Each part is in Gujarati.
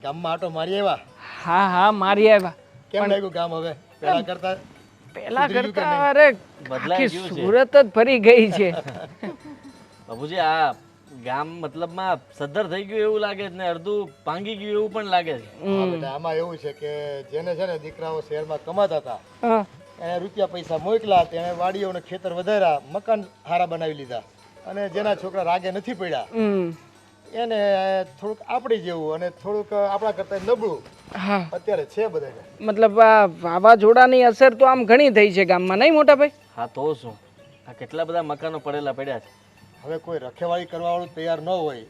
ગામમાં આટો મારી આવ્યા? હા હા મારી આવ્યા. કેમ લાગ્યું ગામ હવે પહેલા કરતા? પેલા સુધરી ગયું કે કરતા અરે બદલાઈ આખી ગયું છે. સુરત જ ફરી ગઈ છે. બાબુજી આ ગામ મતલબમાં સદ્ધર થઈ ગયું એવું લાગે છે ને અડધું ભાંગી ગયું એવું પણ લાગે છે. હા બેટા, આમાં એવું છે કે જેને છે ને દીકરાઓ શહેરમાં કમાતા હતા હા. એને રૂપિયા પૈસા મોકલા, તેને વાડીઓ અને ખેતર વધાર્યા, મકાન સારા બનાવી લીધા, અને જેના છોકરા રાગે નથી પડ્યા હમ. એને થોડુંક આપણી જેવું અને થોડુંક આપણા કરતા નબળું હા અત્યારે છે બધાને. મતલબ આ વાવાઝોડાની અસર તો આમ ઘણી થઈ છે ગામમાં, નહીં મોટા ભાઈ? હા તો શું, આ કેટલા બધા મકાનો પડેલા પડ્યા છે. હવે કોઈ રખેવાળી કરવાવાળું તૈયાર ન હોય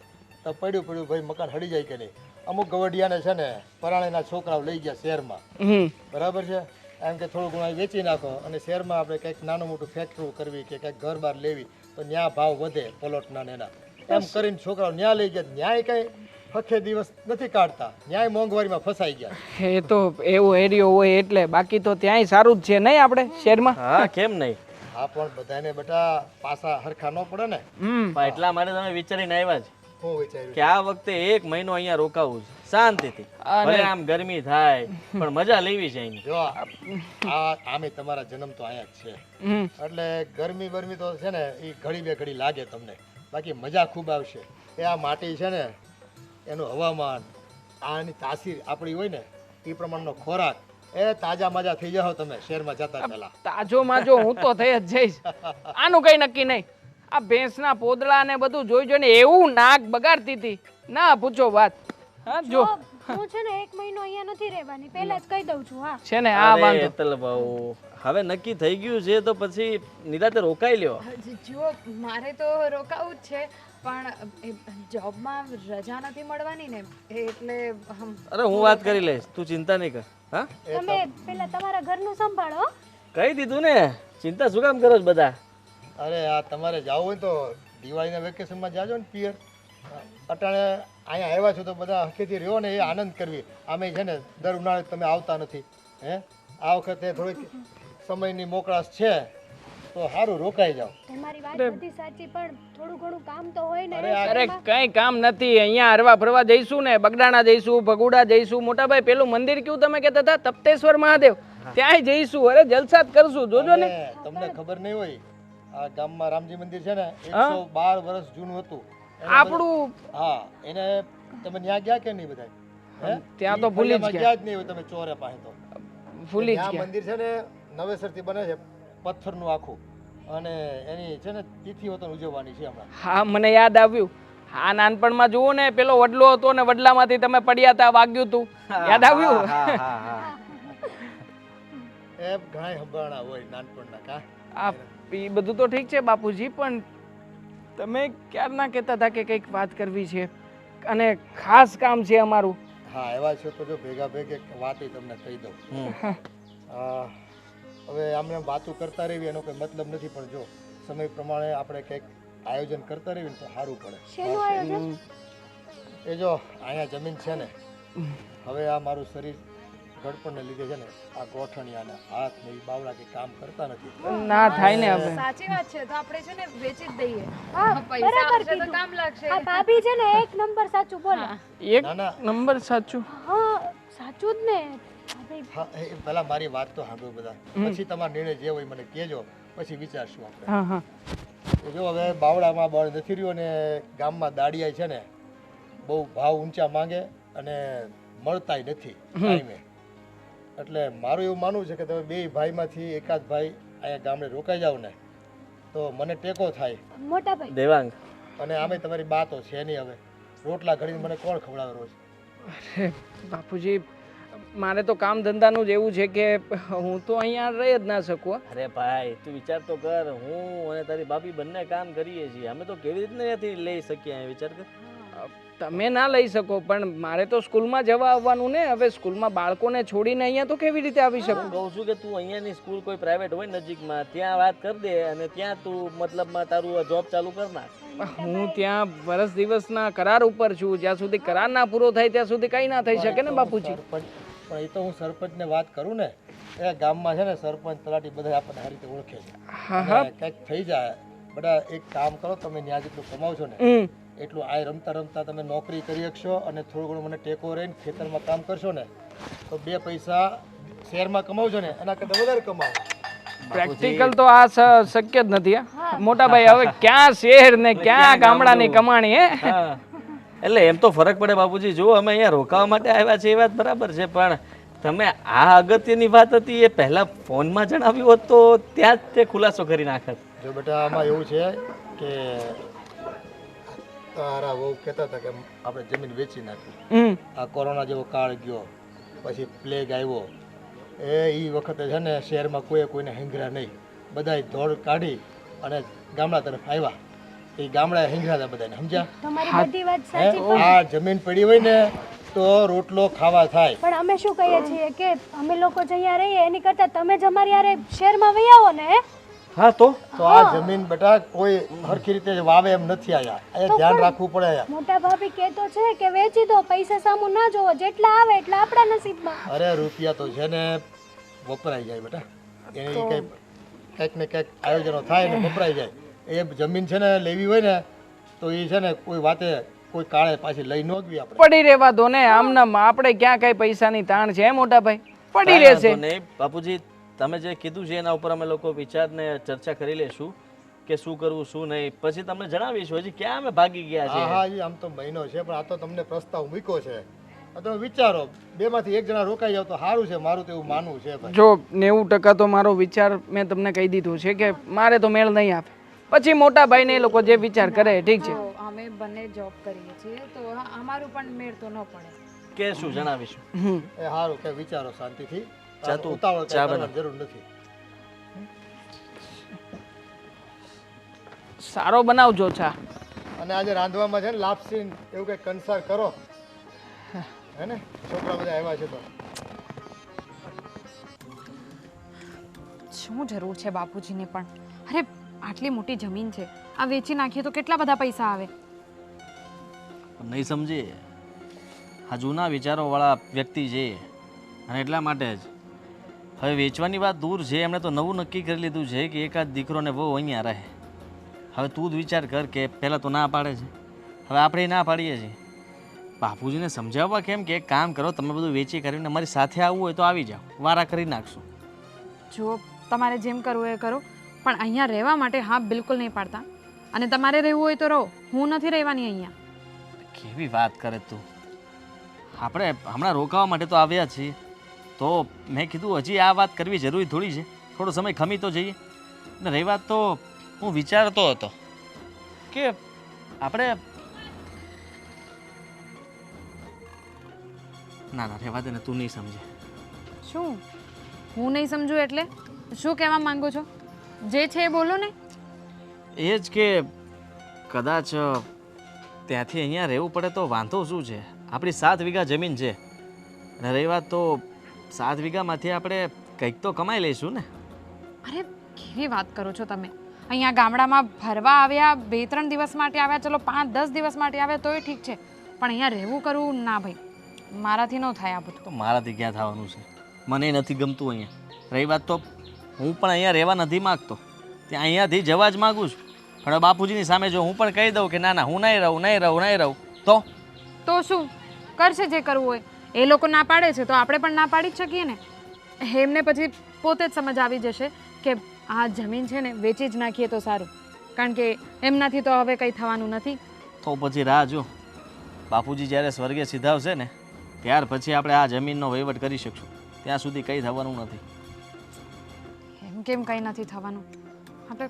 તો પડ્યું પડ્યું ભાઈ મકાન હડી જાય કે નહીં. અમુક ગવડિયાને છે ને પરાણીના છોકરાઓ લઈ ગયા શહેરમાં, હમ. બરાબર છે, એમ કે થોડું ઘણું વેચી નાખો અને શહેરમાં આપણે કંઈક નાનું મોટું ફેક્ટરી કરવી કે કંઈક ઘર બાર લેવી તો ન્યા ભાવ વધે પલોટના ને એના, એમ કરીને છોકરાઓ ન્યા લઈ ગયા. ન્યાય કંઈ હખે દિવસ નથી કાઢતા, ન્યાય મોંઘવારીમાં ફસાઈ ગયા. એ તો એવું એરિયો હોય એટલે, બાકી તો ત્યાંય સારું જ છે નહીં આપણે શહેરમાં? હા કેમ નહીં, હા પણ બધાને બેટા પાસા હરખા ન પડે ને. હમ. પણ એટલા માટે તમે વિચારીને આવ્યા છે હું વિચાર્યું કે આ વખતે 1 મહિનો અહીંયા રોકાવું છે શાંતિથી. અને- ભલે આમ ગરમી થાય પણ મજા લેવી છે અહીંની. જો આ આમે તમારા જન્મ તો અહીંયા જ છે, હમ. એટલે ગરમી બરમી તો છે ને એ ઘડી બે ઘડી લાગે તમને, બાકી મજા ખૂબ આવશે. એ આ માટી છે ને એનું હવામાન, આની તાસીર આપણી હોય ને એ પ્રમાણનો ખોરાક, એ તાજા માજા થઈ જાઓ તમે શહેરમાં જતા પહેલા. તાજો માજો હું તો થઈ જ જઈશ, આનું કઈ નક્કી નહીં. આ ભેંસના પોદળા ને બધું જોઈ જોઈને એવું નાક બગાડતી હતી, ના પૂછો વાત. હા જો હું છે ને 1 મહિનો અહીંયા નથી રહેવાની, પહેલા જ કહી દઉં છું. હા છે ને આ અરે વાંધો. હેતલ બહુ, હવે નક્કી થઈ ગયું છે તો પછી નિરાતે રોકાઈ લ્યો. જો મારે તો રોકાવું જ છે પણ જોબમાં રજા નથી મળવાની ને એટલે અરે હું વાત કરી લઈશ, તું ચિંતા નહીં કર. હા તમે પહેલા તમારા ઘરનું સંભાળો હો. કહી દીધું ને, ચિંતા શું કામ કરો છો બધા? અરે આ તમારે જવું હોય તો દિવાળીના વેકેશનમાં જાજો ને પિયર. અટાણે અહીંયા આવ્યા છો તો બધા હકેથી રહ્યો ને એ આનંદ કરવી. આમે છે ને દર ઉનાળે તમે આવતા નથી, હે આ વખતે થોડીક સમયની મોકળાશ છે તો સારું રોકાઈ જાઓ. તમારી વાત બધી સાચી, પણ થોડું ઘણું કામ તો હોય ને. અરે કઈ કામ નથી, અહીંયા હરવા ફરવા જઈશું ને, બગડાણા જઈશું, ભગુડા જઈશું. મોટાભાઈ પેલું મંદિર કયું તમે કહેતા હતા, તપ્તેશ્વર મહાદેવ, ત્યાંય જઈશું. અરે જલસા જ કરશું, જોજો ને. અને તમને ખબર નહીં હોય આ ગામમાં રામજી મંદિર છે ને 112 વર્ષ જૂનું હતું. આપણું હા, એને તમે ત્યાં ગયા કે નહીં બધા? હે? ત્યાં તો ઈ ભૂલી જ ફળિયામાં ગયા. જ નહીં હોય તમે ચોરે પાસે તો. ભૂલી જ ત્યાં ગયા. મંદિર છે ને નવેસરથી બને છે, પથ્થરનું આખું, અને એની છે ને તિથિ હોતો ઉજવવાની છે હમણાં. હા મને યાદ આવ્યું. હા નાનપણમાં જુઓ ને પેલો વડલો હતો ને વડલામાંથી તમે પડ્યા હતા, વાગ્યું હતું, યાદ આવ્યું? હા હા હા. એ ઘણા હંભાણા હોય નાનપણના કા. આ એ બધું તો ઠીક છે બાપુજી, પણ તમે ક્યારના કહેતા હતા કે કંઈક વાત કરવી છે અને ખાસ કામ છે અમારું. હા એવા છો તો જો ભેગા ભેગ એક વાત તમને કહી દઉં. હવે આમને વાતો કરતા રહેવી એનો કોઈ મતલબ નથી, પણ જો સમય પ્રમાણે આપણે કંઈક આયોજન કરતા રહીએ ને તો સારું પડે. શેનું આયોજન? એ જો અહીંયા જમીન છે ને, હવે આ મારું શરીર ગળપણને લીધે છે ને આ ગોઠણિયાના હાથ ને ઈ બાવડા કે કામ કરતા નથી. ના થાય ને હવે. સાચી વાત છે, તો આપણે છે ને વેચી જ દઈએ. હા, પૈસા બરાબર આવશે તો કીધું. કામ લાગશે. આ ભાભી છે ને 1 નંબર સાચું બોલે. એક ના ના, નંબર સાચું. હા સાચું જ ને ભાભી. હા એ પહેલા મારી વાત તો સાંભળો બધા, પછી તમારો નિર્ણય જે હોય મને કહેજો, પછી વિચારશું આપણે. હા હા. એ જો હવે બાવડામાં બળ નથી રહ્યો ને ગામમાં દાડિયા છે ને બહુ ભાવ ઊંચા માંગે અને મળતાય નથી ટાઈમે. એટલે મારું એવું માનવું છે કે તમે બે ભાઈમાંથી એકાદ ભાઈ અહીંયા ગામડે રોકાઈ જાવ ને તો મને ટેકો થાય. મોટા ભાઈ દેવાંગ, અને આમે તમારી બા તો છે નહીં, હવે રોટલા ઘડીને મને કોણ ખવડાવે રોજ? અરે બાપુજી, મારે તો કામ ધંધાનું જ એવું છે કે હું તો અહીંયા રહી જ ના શકું. અરે ભાઈ તું વિચાર તો કર, હું અને તારી ભાભી બંને કામ કરીએ છીએ, અમે તો કેવી રીતના અહીંયાથી લઈ શકીએ? અહીં વિચાર કર. તમે ના લઈ શકો, પણ મારે તો સ્કૂલમાં જવા આવવાનું ને. હવે સ્કૂલમાં બાળકોને છોડીને અહીંયા તો કેવી રીતે આવી શકું? હું કહું છું કે તું અહીંયાની સ્કૂલ કોઈ પ્રાઇવેટ હોય નજીકમાં ત્યાં વાત કરી દે અને ત્યાં તું મતલબમાં તારું જોબ ચાલુ કર નાખ. હું ત્યાં વર્ષ દિવસના કરાર ઉપર છું, જ્યાં સુધી કરાર ના પૂરો થાય ત્યાં સુધી કઈ ના થઈ શકે ને બાપુજી. પણ એ તો હું સરપંચને વાત કરું ને, એ ગામમાં છે ને સરપંચ તલાટી બધા આપણને સારી રીતે ઓળખે છે. હા હા. અને કંઈક થઈ જાય બધા, એક કામ કરો તમે ત્યાં જેટલું કમાવ છો ને એટલું આ રમતા રમતા તમે નોકરી કરી શકશો અને થોડું ઘણું મને ટેકો રહીને ખેતરમાં કામ કરશો ને તો 2 પૈસા શહેરમાં કમાવજો ને એના કરતાં વધારે કમાવો. પ્રેક્ટિકલ તો આ શક્ય જ નથી હા મોટા ભાઈ. હવે ક્યાં શહેર ને ક્યાં ગામડાની કમાણી હે. હા એટલે એમ તો ફરક પડે બાપુજી. જો અમે અહીંયા રોકાવા માટે આવ્યા છે એ વાત બરાબર છે, પણ તમે આ અગત્યની વાત હતી એ પહેલા ફોનમાં જણાવ્યું હોત તો ત્યાં જ તે ખુલાસો કરી નાખત. જો બેટા આમાં એવું છે કે તારા બહુ કહેતા હતા કે આપણે જમીન વેચી નાખી. આ કોરોના જેવો કાળ ગયો, પછી પ્લેગ આવ્યો, એ વખતે છે ને શહેરમાં કોઈને હિંગરા નહીં, બધાય દોડ કાઢી અને ગામડા તરફ આવ્યા. એ ગામડા હિંગરા હતા બધાને, સમજ્યા? તમારી બધી વાત સાચી, આ જમીન પડી હોય ને તો રોટલો ખાવા થાય. પણ અમે શું કહીએ છીએ કે અમે લોકો જ અહીંયા રહીએ એની કરતા તમે જ અમારી યારે શહેરમાં વહી આવો ને. હા તો આ જમીન બેટા કોઈ હરખી રીતે વાવે એમ નથી આયા. અહીંયા ધ્યાન રાખવું પડે. આયા મોટા ભાભી કહેતો છે કે વેચી દો, પૈસા સામું ના જોવો, જેટલા આવે એટલા આપણા નસીબમાં. અરે રૂપિયા તો છે ને વપરાઈ જાય બેટા, એની કંઈક ને કંઈક આયોજનો થાય ને વપરાઈ જાય. એ જમીન છે ને લેવી હોય ને તો એ છે ને કોઈ વાતે કોઈ કાળે પાછી લઈ ન ગવી આપણે. પડી રહેવા દો ને આમનામ. આપણે ક્યાં કઈ પૈસાની તાણ છે મોટા ભાઈ, પડી રહેશે. નહીં બાપુજી, તમે જે કીધું છે એના ઉપર અમે લોકો વિચારને ચર્ચા કરી લેશું કે શું કરવું શું નહીં, પછી તમને જણાવીશું. હજી ક્યાં અમે ભાગી ગયા છે. હા એ આમ તો મહિનો છે, પણ આ તો તમને પ્રસ્તાવ મૂક્યો છે. તમે વિચારો, 2 માંથી 1 જણા રોકાઈ જાવ તો સારું છે. મારું તો એવું માનવું છે ભાઈ. જો 90% તો મારો વિચાર મેં તમને કહી દીધું છે કે મારે તો મેળ નહીં આવે. પછી મોટા ભાઈ ને એ લોકો જે વિચાર કરે ઠીક છે. અમે બંને જોબ કરીએ છીએ તો અમારું પણ મેળ તો ન પડે. કે શું જણાવીશું. એ સારું કે વિચારો શાંતિથી. ચાતું ઉતાવળ ચા કરવાની જરૂર નથી. સારો બનાવજો ચા. અને આજે રાંધવામાં છે ને લાપસી એવું કંઈક કંસાર કરો, હે ને? છોકરા બધા આવ્યા છે તો. શું જરૂર છે બાપુજીને પણ? અરે આટલી મોટી જમીન છે, આ વેચી નાખીએ તો કેટલા બધા પૈસા આવે. નહીં સમજીએ, આ જૂના વિચારોવાળા વ્યક્તિ છે અને એટલા માટે જ હવે વેચવાની વાત દૂર છે. એમણે તો નવું નક્કી કરી લીધું છે કે એકાદ દીકરો ને બહુ અહીંયા રહે. હવે તું જ વિચાર કર કે પહેલાં તો ના પાડે છે, હવે આપણે ના પાડીએ છીએ. બાપુજીને સમજાવવા કેમ કે એક કામ કરો, તમે બધું વેચી કરીને અમારી સાથે આવવું હોય તો આવી જાઓ, વારા કરી નાખશું. જો તમારે જેમ કરવું એ કરો, પણ અહીંયા રહેવા માટે હા બિલકુલ નહીં પાડતા. અને તમારે રહેવું હોય તો રહો, હું નથી રહેવાની અહીંયા. કેવી વાત કરે તું? આપણે હમણાં રોકાવા માટે તો આવ્યા છીએ, તો મેં કીધું હજી આ વાત કરવી જરૂરી થોડી છે. થોડો સમય ખમી તો જઈએ. ને રહી વાત તો હું વિચારતો હતો કે આપણે ના રહેવા દે ને, તું નહીં સમજે. શું હું નહીં સમજુ એટલે શું કહેવા માંગો છો? જે છે એ બોલો ને. એ જ કે કદાચ ત્યાંથી અહીંયા રહેવું પડે તો વાંધો શું છે? આપણી 7 વીઘા જમીન છે અને રહી વાત તો 7 વીઘામાંથી આપણે કંઈક તો કમાઈ લઈશું ને. અરે કેવી વાત કરો છો તમે? અહીંયા ગામડામાં ફરવા આવ્યા, 2-3 દિવસ માટે આવ્યા, ચલો 5-10 દિવસ માટે આવ્યા તોય ઠીક છે, પણ અહીંયા રહેવું કરવું ના ભાઈ, મારાથી ન થાય આ બધું. તો મારાથી ક્યાં થવાનું છે? મને નથી ગમતું અહીંયા. રહી વાત તો હું પણ અહીંયા રહેવા નથી માગતો, ત્યાં અહીંયાથી જવા જ માગું છું. પણ બાપુજીની સામે જો હું પણ કહી દઉં કે ના ના હું નહીં રહું તો શું કરશે? જે કરવું હોય એ લોકો ના પાડે છે તો આપણે પણ ના પાડી જ શકીએ ને. એમને પછી પોતે જ સમજ આવી જશે કે આ જમીન છે ને વેચી જ નાખીએ તો સારું, કારણ કે એમનાથી તો હવે કંઈ થવાનું નથી. તો પછી રાહ જો, બાપુજી જ્યારે સ્વર્ગે સિધાવશે ને ત્યાર પછી આપણે આ જમીનનો વહીવટ કરી શકશું. ત્યાં સુધી કંઈ થવાનું નથી. એમ કેમ કંઈ નથી થવાનું? આપણે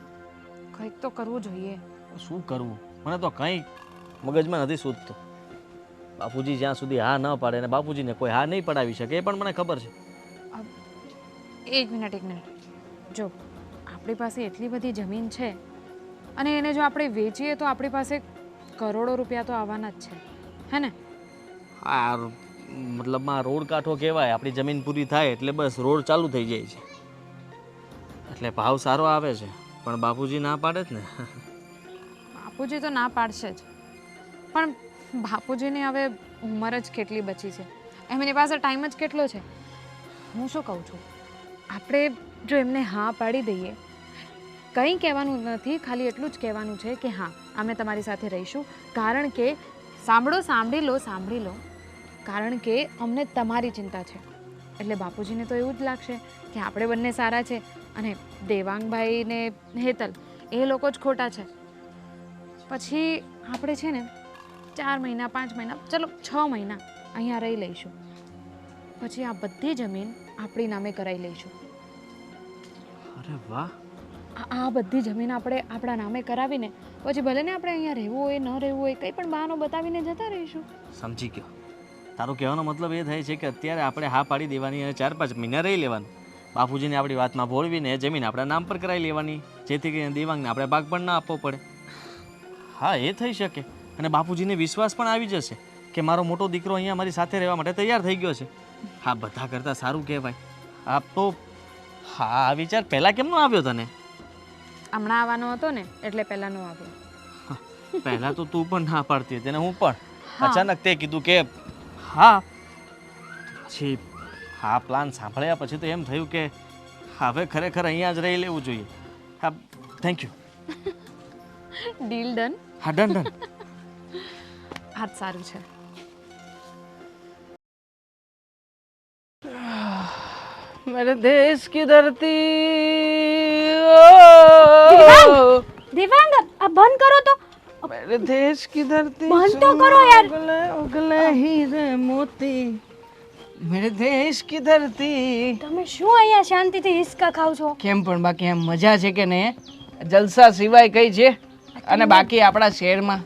કંઈક તો કરવું જોઈએ. શું કરવું મને તો કંઈ મગજમાં નથી સૂઝતું. બાપુજી જ્યાં સુધી હા ન પાડે ને બાપુજીને કોઈ હા નહીં પડાવી શકે એ પણ મને ખબર છે. એક મિનિટ જો આપણી પાસે એટલી બધી જમીન છે અને એને જો આપણે વેચીએ તો આપણી પાસે કરોડો રૂપિયા તો આવવાના જ છે, હે ને? આ મતલબમાં રોડ કાંઠો કહેવાય. આપણી જમીન પૂરી થાય એટલે બસ રોડ ચાલુ થઈ જાય છે, એટલે ભાવ સારો આવે છે. પણ બાપુજી ના પાડે જ ને. બાપુજી તો ના પાડશે જ, પણ બાપુજીની હવે ઉંમર જ કેટલી બચી છે, એમની પાસે ટાઈમ જ કેટલો છે. હું શું કહું છું, આપણે જો એમને હા પાડી દઈએ કંઈ કહેવાનું નથી, ખાલી એટલું જ કહેવાનું છે કે હા અમે તમારી સાથે રહીશું, કારણ કે સાંભળી લો કારણ કે અમને તમારી ચિંતા છે. એટલે બાપુજીને તો એવું જ લાગશે કે આપણે બંને સારા છે અને દેવાંગભાઈ ને હેતલ એ લોકો જ ખોટા છે. પછી આપણે છે ને 4 મહિના 5 મહિના ચલો 6 મહિના અહીંયા રહી લઈશું, પછી આ બધી જમીન આપણી નામે કરાવી લઈશું. અરે વાહ, આ બધી જમીન આપણે આપણા નામે કરાવીને પછી ભલે ને આપણે અહીંયા રહેવું હોય ન રહેવું હોય કંઈ પણ બહાનો બતાવીને જતા રહીશું. સમજી ગયો. તારો કહેવાનો મતલબ એ થાય છે કે અત્યારે આપણે હા પાડી દેવાની અને 4-5 મહિના રહી લેવાનું. બાપુજીને આપણી વાતમાં ભોળવીને જમીન આપણા નામ પર કરાવી લેવાની, જેથી કરીને દેવાંગને આપણે ભાગ પણ ના આપવો પડે. હા, એ થઈ શકે. અને બાપુજીને વિશ્વાસ પણ આવી જશે કે મારો મોટો દીકરો અહીંયા મારી સાથે રહેવા માટે તૈયાર થઈ ગયો છે. હા, બધા કરતાં સારું કહેવાય. આ તો હા, આ વિચાર પહેલાં કેમ ન આવ્યો તને? હમણાં આવવાનો હતો ને એટલે પહેલાં નો આવ્યો. પહેલાં તો તું પણ ના પાડતી હતી અને હું પણ. અચાનક તે કીધું કે હા, પછી હા પ્લાન સાંભળ્યા પછી તો એમ થયું કે હવે ખરેખર અહીંયા જ રહી લેવું જોઈએ. હા, થેન્ક યુ. Deal done. હા, ડન. હા, સારું છે. मेरे देश की धरती દેવાંગ આ બંધ કરો તો. मेरे देश की धरती બંધ તો કરો યાર. उगले उगले हीरे मोती मेरे देश की धरती. તમે શું અહીંયા શાંતિથી હિસકા ખાવ છો? કેમ પણ બાકી એમ મજા છે કે નહીં? જલસા સિવાય કઈ છે? અને બાકી આપણા શહેરમાં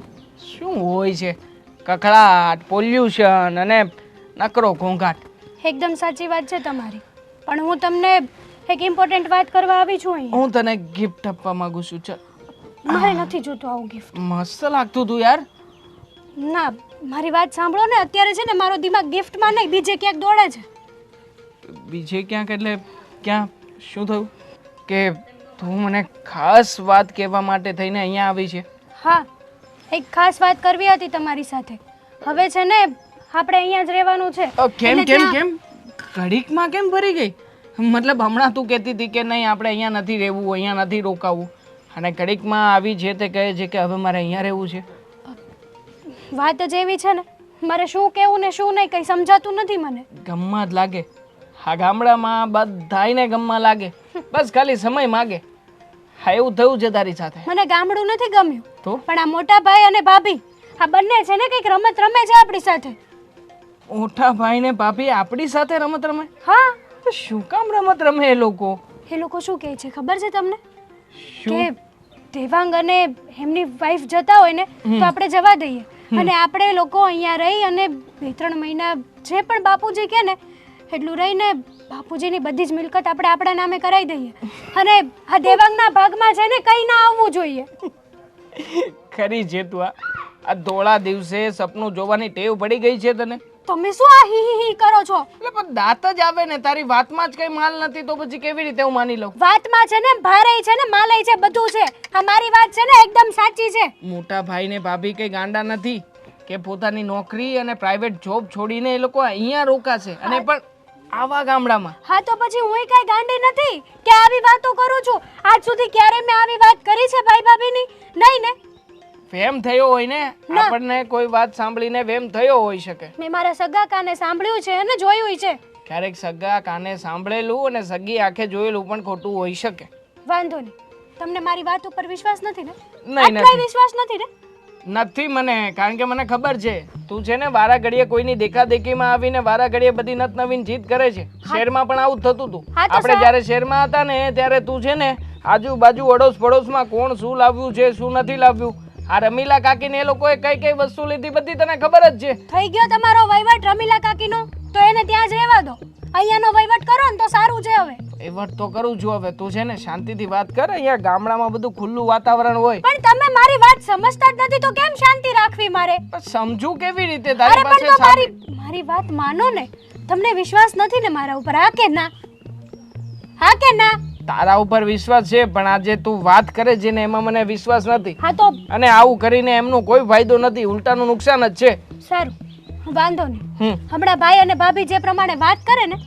શું હોય છે? કકળાટ, પોલ્યુશન અને નકરો ઘોંઘાટ. એકદમ સાચી વાત છે તમારી, પણ હું તમને એક ઇમ્પોર્ટન્ટ વાત કરવા આવી છું અહીંયા. હું તને ગિફ્ટ આપવા માંગુ છું. ચાલ. મારે નથી જોતું આવું ગિફ્ટ. મસ્ત લાગતું તું યાર. ના, મારી વાત સાંભળો ને. અત્યારે છે ને મારો દિમાગ ગિફ્ટમાં નહીં બીજે ક્યાંક દોડે છે. બીજે ક્યાંક એટલે ક્યાં? શું થયું કે તું મને ખાસ વાત કહેવા માટે થઈને અહીંયા આવી છે? હા, એક ખાસ વાત કરવી હતી તમારી સાથે. હવે છે ને આપણે અહીંયા જ રહેવાનું છે. કેમ એટલે કેમ ત્યાં- કેમ ઘડીકમાં કેમ ભરી ગઈ? મતલબ હમણાં તું કહેતી હતી કે નહીં આપણે અહીંયા નથી રહેવું, અહીંયા નથી રોકાવું, અને ઘડીકમાં આવી છે તે કહે છે કે હવે મારે અહીંયા રહેવું છે. વાત જ એવી છે ને, મારે શું કહેવું ને શું નહીં કંઈ સમજાતું નથી મને. ગમમાં જ લાગે. આ ગામડામાં બધાયને ગમમાં લાગે, બસ ખાલી સમય માગે. હા, એવું થયું છે તારી સાથે. મને ગામડું નથી ગમ્યું, તો પણ આ મોટા ભાઈ અને ભાભી આ બંને છે ને કંઈક રમત રમે છે આપણી સાથે. મોટા ભાઈ ને ભાભી આપણી સાથે રમત રમે? હા, તો શું કામ રમત રમે એ લોકો? એ લોકો શું કહે છે ખબર છે તમને? શું? કે દેવાંગ અને એમની વાઈફ જતા હોય ને તો આપણે જવા દઈએ, અને આપણે લોકો અહીંયા રહી અને 2-3 મહિના જે પણ બાપુજી કહે ને એટલું રહીને બાપુજીની બધી જ મિલકત આપણે આપણા નામે કરાવી દઈએ. અને આ દેવાંગના ભાગમાં છે ને કંઈ ના આવવું જોઈએ. ખરી છે તું. આ ધોળા દિવસે સપનું જોવાની ટેવ પડી ગઈ છે તને? તમે શું આ હી હી હી કરો છો? એટલે પણ દાંત જ આવે ને. તારી વાતમાં જ કઈ માલ નથી તો પછી કેવી રીતે હું માની લઉં? વાતમાં છે ને ભારે છે ને માલય છે, બધું છે. આ મારી વાત છે ને એકદમ સાચી છે. મોટા ભાઈ ને ભાભી કઈ ગાંડા નથી કે પોતાની નોકરી અને પ્રાઇવેટ જોબ છોડીને એ લોકો અહીંયા રોકાશે, અને પણ આવા ગામડામાં. હા, તો પછી હું કઈ ગાંડી નથી કે આવી વાતો કરું છું. આજ સુધી ક્યારે મેં આવી વાત કરી છે ભાઈ ભાભીની? નહીં ને. વેમ થયો હોય ને આપણને, કોઈ વાત સાંભળીને વેમ થયો હોઈ શકે. મેં મારા સગા કાને સાંભળ્યું છે અને જોયું છે. ક્યારેક સગા કાને સાંભળેલું અને સગી આંખે જોયેલું પણ ખોટું હોઈ શકે. વાંધો નહીં. તમને મારી વાત ઉપર વિશ્વાસ નથી ને? નહીં, આટલાય નથી. વિશ્વાસ નથી ને? નથી મને, કારણ કે મને ખબર છે તું છે ને વારા ઘડીએ કોઈની દેખાદેખીમાં આવીને વારા ઘડીએ બધી નત નવીન જીત કરે છે. શહેરમાં પણ આવું જ થતું હતું. હા, તો આપણે જ્યારે શહેરમાં હતા ને ત્યારે તું છે ને આજુબાજુ અડોશ પડોશમાં કોણ શું લાવ્યું છે શું નથી લાવ્યું, આ રમીલા કાકીને એ લોકોએ કઈ કઈ વસ્તુ લીધી બધી તને ખબર જ છે. થઈ ગયો તમારો વહીવટ રમીલા કાકીનો, તો એને ત્યાં જ રહેવા દો. અહીંયાનો વહીવટ કરો ને તો સારું છે. હવે એ વાત તો કરું છું. હવે તું છે ને શાંતિથી વાત કર. અહીંયા ગામડામાં બધું ખુલ્લું વાતાવરણ હોય. પણ તમે મારી વાત સમજતા જ નથી તો કેમ શાંતિ રાખવી મારે? પણ સમજુ કેવી રીતે? અરે તારી પણ તો પાસે મારી વાત માનો ને. તમને વિશ્વાસ નથી ને મારા ઉપર? હા કે ના? હા કે ના? તારા ઉપર વિશ્વાસ છે, પણ આજે તું વાત કરે છે ને એમાં મને વિશ્વાસ નથી. હા તો અને આવું કરીને એમનો કોઈ ફાયદો નથી, ઉલટાનું નુકસાન જ છે. સારું, વાંધો નહીં. હમણાં ભાઈ અને ભાભી જે પ્રમાણે વાત કરે ને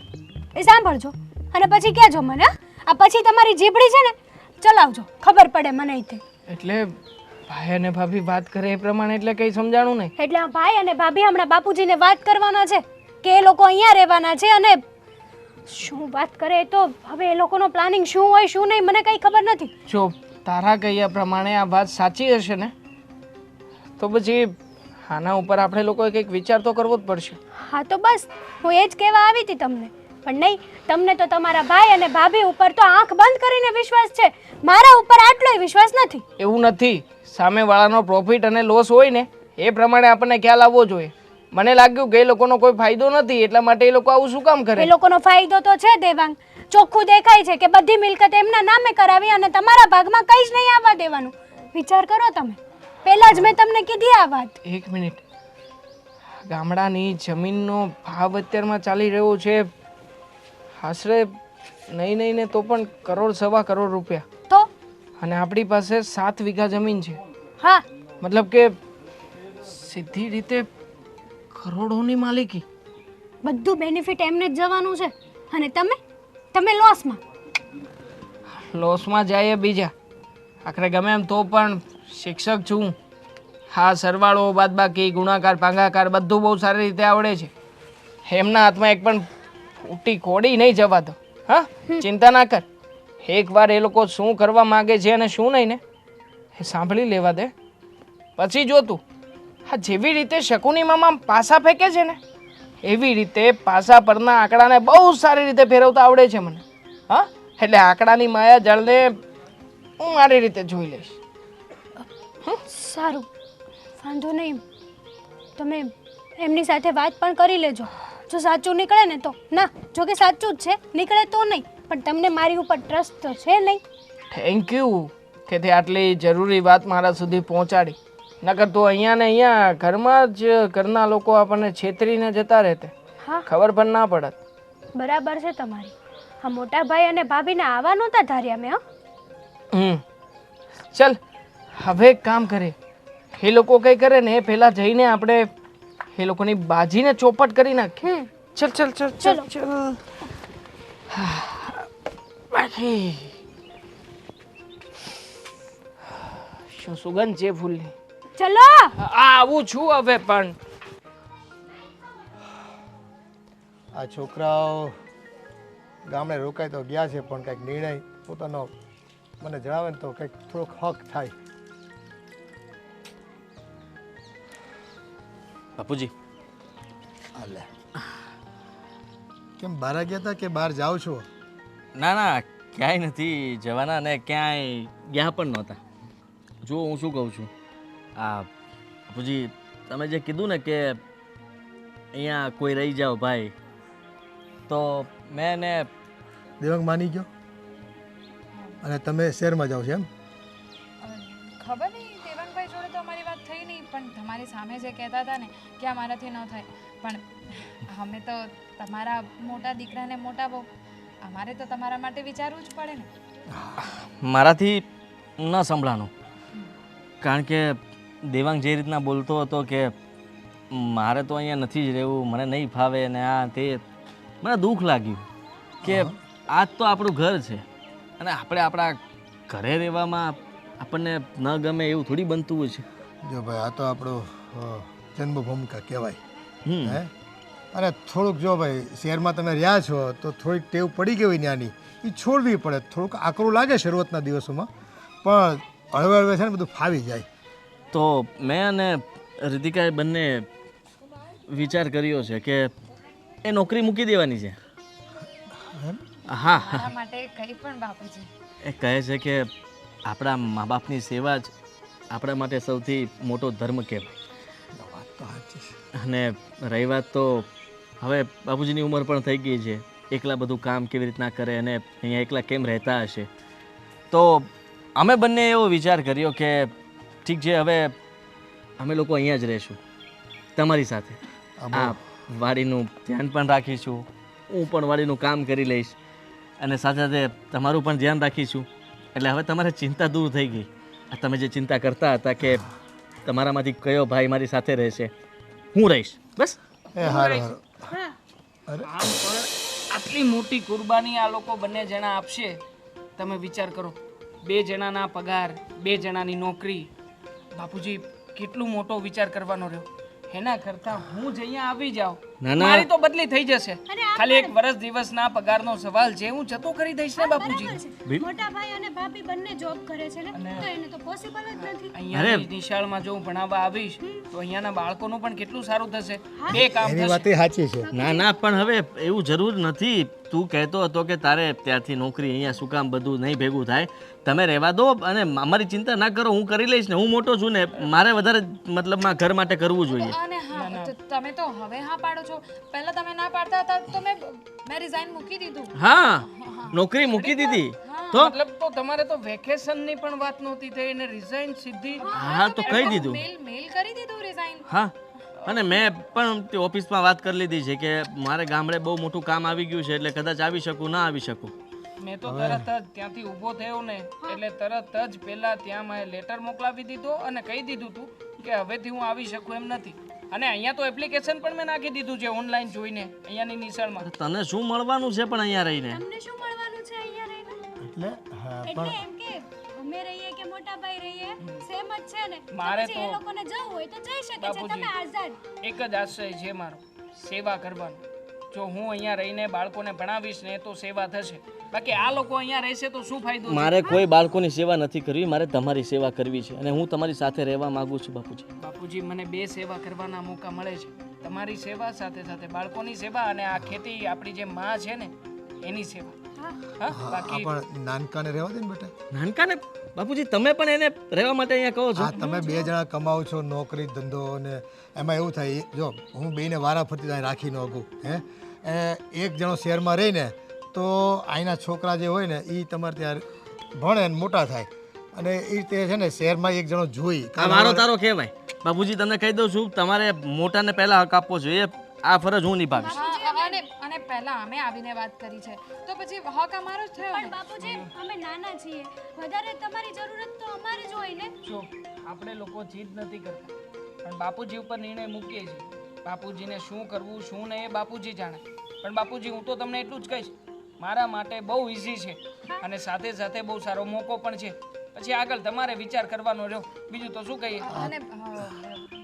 એ સાંભળજો અને પછી કહેજો મને. આ પછી તમારી જીભડી છે ને ચલાવજો, ખબર પડે મને અહીંથી. એટલે ભાઈ અને ભાભી વાત કરે એ પ્રમાણે એટલે કંઈ સમજાણું નહીં. એટલે આ ભાઈ અને ભાભી હમણાં બાપુજીને વાત કરવાના છે કે એ લોકો અહીંયા રહેવાના છે, અને શું વાત કરે તો હવે એ લોકોનો પ્લાનિંગ શું હોય શું નહીં મને કંઈ ખબર નથી. જો તારા કહ્યા પ્રમાણે આ વાત સાચી હશે ને તો પછી આના ઉપર આપણે લોકોએ કંઈક વિચાર તો કરવો જ પડશે. હા તો બસ હું એ જ કહેવા આવી હતી તમને, પણ નહીં, તમને તો તમારા ભાઈ અને ભાભી ઉપર તો આંખ બંધ કરીને વિશ્વાસ છે, મારા ઉપર આટલોય વિશ્વાસ નથી. એવું નથી, સામેવાળાનો પ્રોફિટ અને લોસ હોય ને એ પ્રમાણે આપણને ખ્યાલ આવવો જોઈએ. મને લાગ્યું કે એ લોકોનો કોઈ ફાયદો નથી એટલા માટે એ લોકો આવું શું કામ કરે. એ લોકોનો ફાયદો તો છે દેવાંગ, ચોખ્ખું દેખાય છે કે બધી મિલકત એમના નામે કરાવી અને તમારા ભાગમાં કંઈ જ નહીં આવવા દેવાનું. વિચાર કરો તમે, પહેલા જ મેં તમને કીધી આ વાત. એક મિનિટ, ગામડાની જમીનનો ભાવ અત્યારમાં ચાલી રહ્યો છે આશરે નહીં નહીં ને તો પણ કરોડ સવા કરોડ રૂપિયા, તો અને આપણી પાસે 7 વીઘા જમીન છે. હા, મતલબ કે સીધી રીતે કરોડોની માલિકી. બધું બેનિફિટ એમને જ જવાનું છે અને તમે લોસમાં. લોસમાં જાય બીજા, આખરે ગમે એમ તો પણ શિક્ષક છું. હા, સરવાળો બાદબાકી ગુણાકાર ભાગાકાર બધું બહુ સારી રીતે આવડે છે. એમના હાથમાં એક પણ ફૂટી કોડી નહીં જવા દો. હા, ચિંતા ના કર. એકવાર એ લોકો શું કરવા માગે છે અને શું નહીં ને એ સાંભળી લેવા દે, પછી જો તું. હા, જેવી રીતે શકુની મામા પાસા ફેંકે છે ને એવી રીતે પાસા પરના આંકડાને બહુ સારી રીતે ફેરવતા આવડે છે મને. હા, એટલે આંકડાની માયા જળને હું મારી રીતે જોઈ લઈશ. સારું, વાંધો નહીં, તમે એમની સાથે વાત પણ કરી લેજો. જો સાચું નીકળે ને તો ના, જો કે સાચું જ છે, નીકળે તો નહીં, પણ તમને મારી ઉપર ટ્રસ્ટ તો છે નહીં. થેન્ક યુ કે તે આટલી જરૂરી વાત મારા સુધી પહોંચાડી. નકર તો અહીંયા ને અહીંયા ઘરમાં જ ઘરના લોકો આપણને છેતરીને જતા રહેતે, હા, ખબર પણ ના પડત. બરાબર છે તમારી. આ મોટા ભાઈ અને ભાભીને આવા નહોતા ધાર્યા મેં. ચલ હવે એક કામ કરીએ, એ લોકો કંઈ કરે ને એ પહેલાં જઈને આપણે એ લોકોની બાજીને ચોપટ કરી નાખીએ. ચલ ચલ ચલ ચલ ચલ. બાકી શું સુગંધ છે ફૂલની. ચલો, આવું છું હવે. પણ આ છોકરાઓ ગામડે રોકાય તો ગયા છે, પણ કંઈક નિર્ણય પોતાનો મને જણાવે ને તો કંઈક થોડોક હક થાય. બાપુજી, હાલે કેમ બહાર ગયા હતા કે બહાર જાઓ છો? ના ના, ક્યાંય નથી જવાના અને ક્યાંય ગયા પણ નહોતા. જો હું શું કહું છું, આ બાપુજી તમે જે કીધું ને કે અહીંયા કોઈ રહી જાઓ ભાઈ, તો મેં ને દેવાંગ માની ગયો અને તમે શહેરમાં જાઓ છો એમ? ખબર નહીં, દેવાંગભાઈ જોડે તો અમારી વાત થઈ નહીં, પણ તમારી સામે જે કહેતા હતા ને કે અમારાથી ન થાય, પણ અમે તો તમારા મોટા દીકરાને મોટા બહુ, અમારે તો તમારા માટે વિચારવું જ પડે ને. મારાથી ન સંભળાનું, કારણ કે દેવાંગ જે રીતના બોલતો હતો કે મારે તો અહીંયા નથી જ રહેવું, મને નહીં ફાવે ને આ તે, મને દુઃખ લાગ્યું કે આજ તો આપણું ઘર છે અને આપણે આપણા ઘરે રહેવામાં આપણને ન ગમે એવું થોડી બનતું હોય છે. જો ભાઈ, આ તો આપણો જન્મભૂમિકા કહેવાય. હમ. હે, અને થોડુંક જો ભાઈ શહેરમાં તમે રહ્યા છો તો થોડીક ટેવ પડી ગઈ હોય ત્યાંની, એ છોડવી પડે. થોડુંક આકરું લાગે શરૂઆતના દિવસોમાં, પણ હળવે હળવે છે ને બધું ફાવી જાય. તો મેં અને રિતિકાએ બંને વિચાર કર્યો છે કે એ નોકરી મૂકી દેવાની છે. હા, મારા માટે કંઈ પણ બાપુજી. એ કહે છે કે આપણા મા બાપની સેવા જ આપણા માટે સૌથી મોટો ધર્મ કહેવાય. વાત તો સાચી છે. અને રહી વાત તો હવે બાપુજીની ઉંમર પણ થઈ ગઈ છે, એકલા બધું કામ કેવી રીતના કરે અને અહીંયા એકલા કેમ રહેતા હશે, તો અમે બંને એવો વિચાર કર્યો કે ઠીક છે, હવે અમે લોકો અહીંયા જ રહીશું તમારી સાથે. આ વાડીનું ધ્યાન પણ રાખીશું, હું પણ વાડીનું કામ કરી લઈશ અને સાથે સાથે તમારું પણ ધ્યાન રાખીશું. એટલે હવે તમારે ચિંતા દૂર થઈ ગઈ. આ તમે જે ચિંતા કરતા હતા કે તમારામાંથી કયો ભાઈ મારી સાથે રહેશે, હું રહીશ, બસ. એ હારું હારું. આમ પણ આટલી મોટી કુરબાની આ લોકો બંને જણા આપશે, તમે વિચાર કરો. 2 જણાના પગાર, 2 જણાની નોકરી. બાપુજી કેટલું મોટો વિચાર કરવાનો રહ્યો. એના કરતાં હું જ અહીંયા આવી જાઉં, ના, ના. મારી તો બદલી થઈ જશે. ખાલી 1 વર્ષ દિવસના પગારનો સવાલ છે, હું જતો કરી દઈશ ને બાપુજી. મોટા ભાઈ અને ભાભી બંને જોબ કરે છે ને, તો એને તો પોસિબલ જ નથી. અહીંયા નિશાળમાં જો હું ભણાવવા આવીશ તો અહીંયાના બાળકોનું પણ કેટલું સારું થશે. 2 કામ એની થશે. વાત સાચી છે. ના ના, પણ હવે એવું જરૂર નથી. તું કહેતો હતો કે તારે ત્યાંથી નોકરી અહીંયા શું કામ બધું નહીં ભેગું થાય. તમે રહેવા દો અને અમારી ચિંતા ના કરો, હું કરી લઈશ ને. હું મોટો છું ને, મારે વધારે મતલબમાં ઘર માટે કરવું જોઈએ. અને હા તમે તો હવે હા પાડો છો. પહેલા તમે ના પાડતા હતા તો મેં રિઝાઇન મૂકી દીધું. હા, નોકરી મૂકી દીધી તો મતલબ તો તમારે તો વેકેશનની પણ વાત નહોતી થઈ અને રિઝાઇન સીધી. હા, તો કહી દીધું. મેલ કરી દીધું રિઝાઇન. હા, અને મેં પણ તે ઓફિસમાં વાત કરી લીધી છે કે મારે ગામડે બહુ મોટું કામ આવી ગયું છે, એટલે કદાચ આવી શકું ના આવી શકું. મેં તો તરત જ ત્યાંથી ઊભો થયો ને એટલે તરત જ પહેલા ત્યાં મેં લેટર મોકલાવી દીધો અને કહી દીધું તું કે હવેથી હું આવી શકું એમ નથી. અને અહીંયા તો એપ્લિકેશન પણ મેં નાખી દીધું છે ઓનલાઈન જોઈને અહીંયાની નિશાળમાં. તને શું મળવાનું છે પણ અહીંયા રહીને? તમને શું મળવાનું છે અહીંયા રહીને? એટલે હા, એટલે એમ કે અમે રહીએ કે મોટા ભાઈ રહીએ સેમ જ છે ને. મારે પછી એ લોકોને જવું હોય તો જઈ શકે છે, બાપુજી. તમે આઝાદ. એક જ આશય છે મારો, સેવા કરવાનો. જો હું અહીંયા રહીને બાળકોને ભણાવીશ ને તો સેવા થશે. બાકી આ લોકો અહીંયા રહેશે તો શું ફાયદો છે? મારે કોઈ બાળકોની સેવા નથી કરવી, મારે તમારી સેવા કરવી છે અને હું તમારી સાથે રહેવા માંગુ છું બાપુજી. બાપુજી મને 2 સેવા કરવાના મોકા મળે છે. તમારી સેવા સાથે સાથે બાળકોની સેવા અને આ ખેતી આપણી જે માં છે ને એની સેવા. હા, બાકી પણ નાનકાને રહેવા દે ને બેટા. નાનકાને બાપુજી તમે પણ એને રહેવા માટે અહીંયા કહો છો? હા, તમે 2 જણા કમાવો છો, નોકરી ધંધો, અને એમાં એવું થાય જો હું બેને વારા ફરતી ત્યાં રાખી ન શકું. એક જણો શહેરમાં રહીને તો અહીંના છોકરા જે હોય ને એ તમારે ત્યાં ભણે ને મોટા થાય, અને એ રીતે છે ને શહેરમાં એક જણો જોઈ. આ મારો તારો કહેવાય. બાપુજી તમને કહી દઉં છું, તમારે મોટાને પહેલા હક આપવો જોઈએ. આ ફરજ હું નિભાવીશ. અને પહેલા અમે આવીને વાત કરી છે તો પછી હક અમારો જ થયો પણ બાપુજી અમે નાના છીએ, વધારે તમારી જરૂરત તો અમારે જ હોય ને. જો આપણે લોકો જીદ નથી કરતા પણ બાપુજી ઉપર નિર્ણય મૂકીએ છીએ. બાપુજીને શું કરવું શું નહીં એ બાપુજી જાણે. પણ બાપુજી હું તો તમને એટલું જ કહીશ, મારા માટે બહુ ઈઝી છે અને સાથે સાથે બહુ સારો મોકો પણ છે. પછી આગળ તમારે વિચાર કરવાનો રહ્યો, બીજું તો શું કહીએ. અને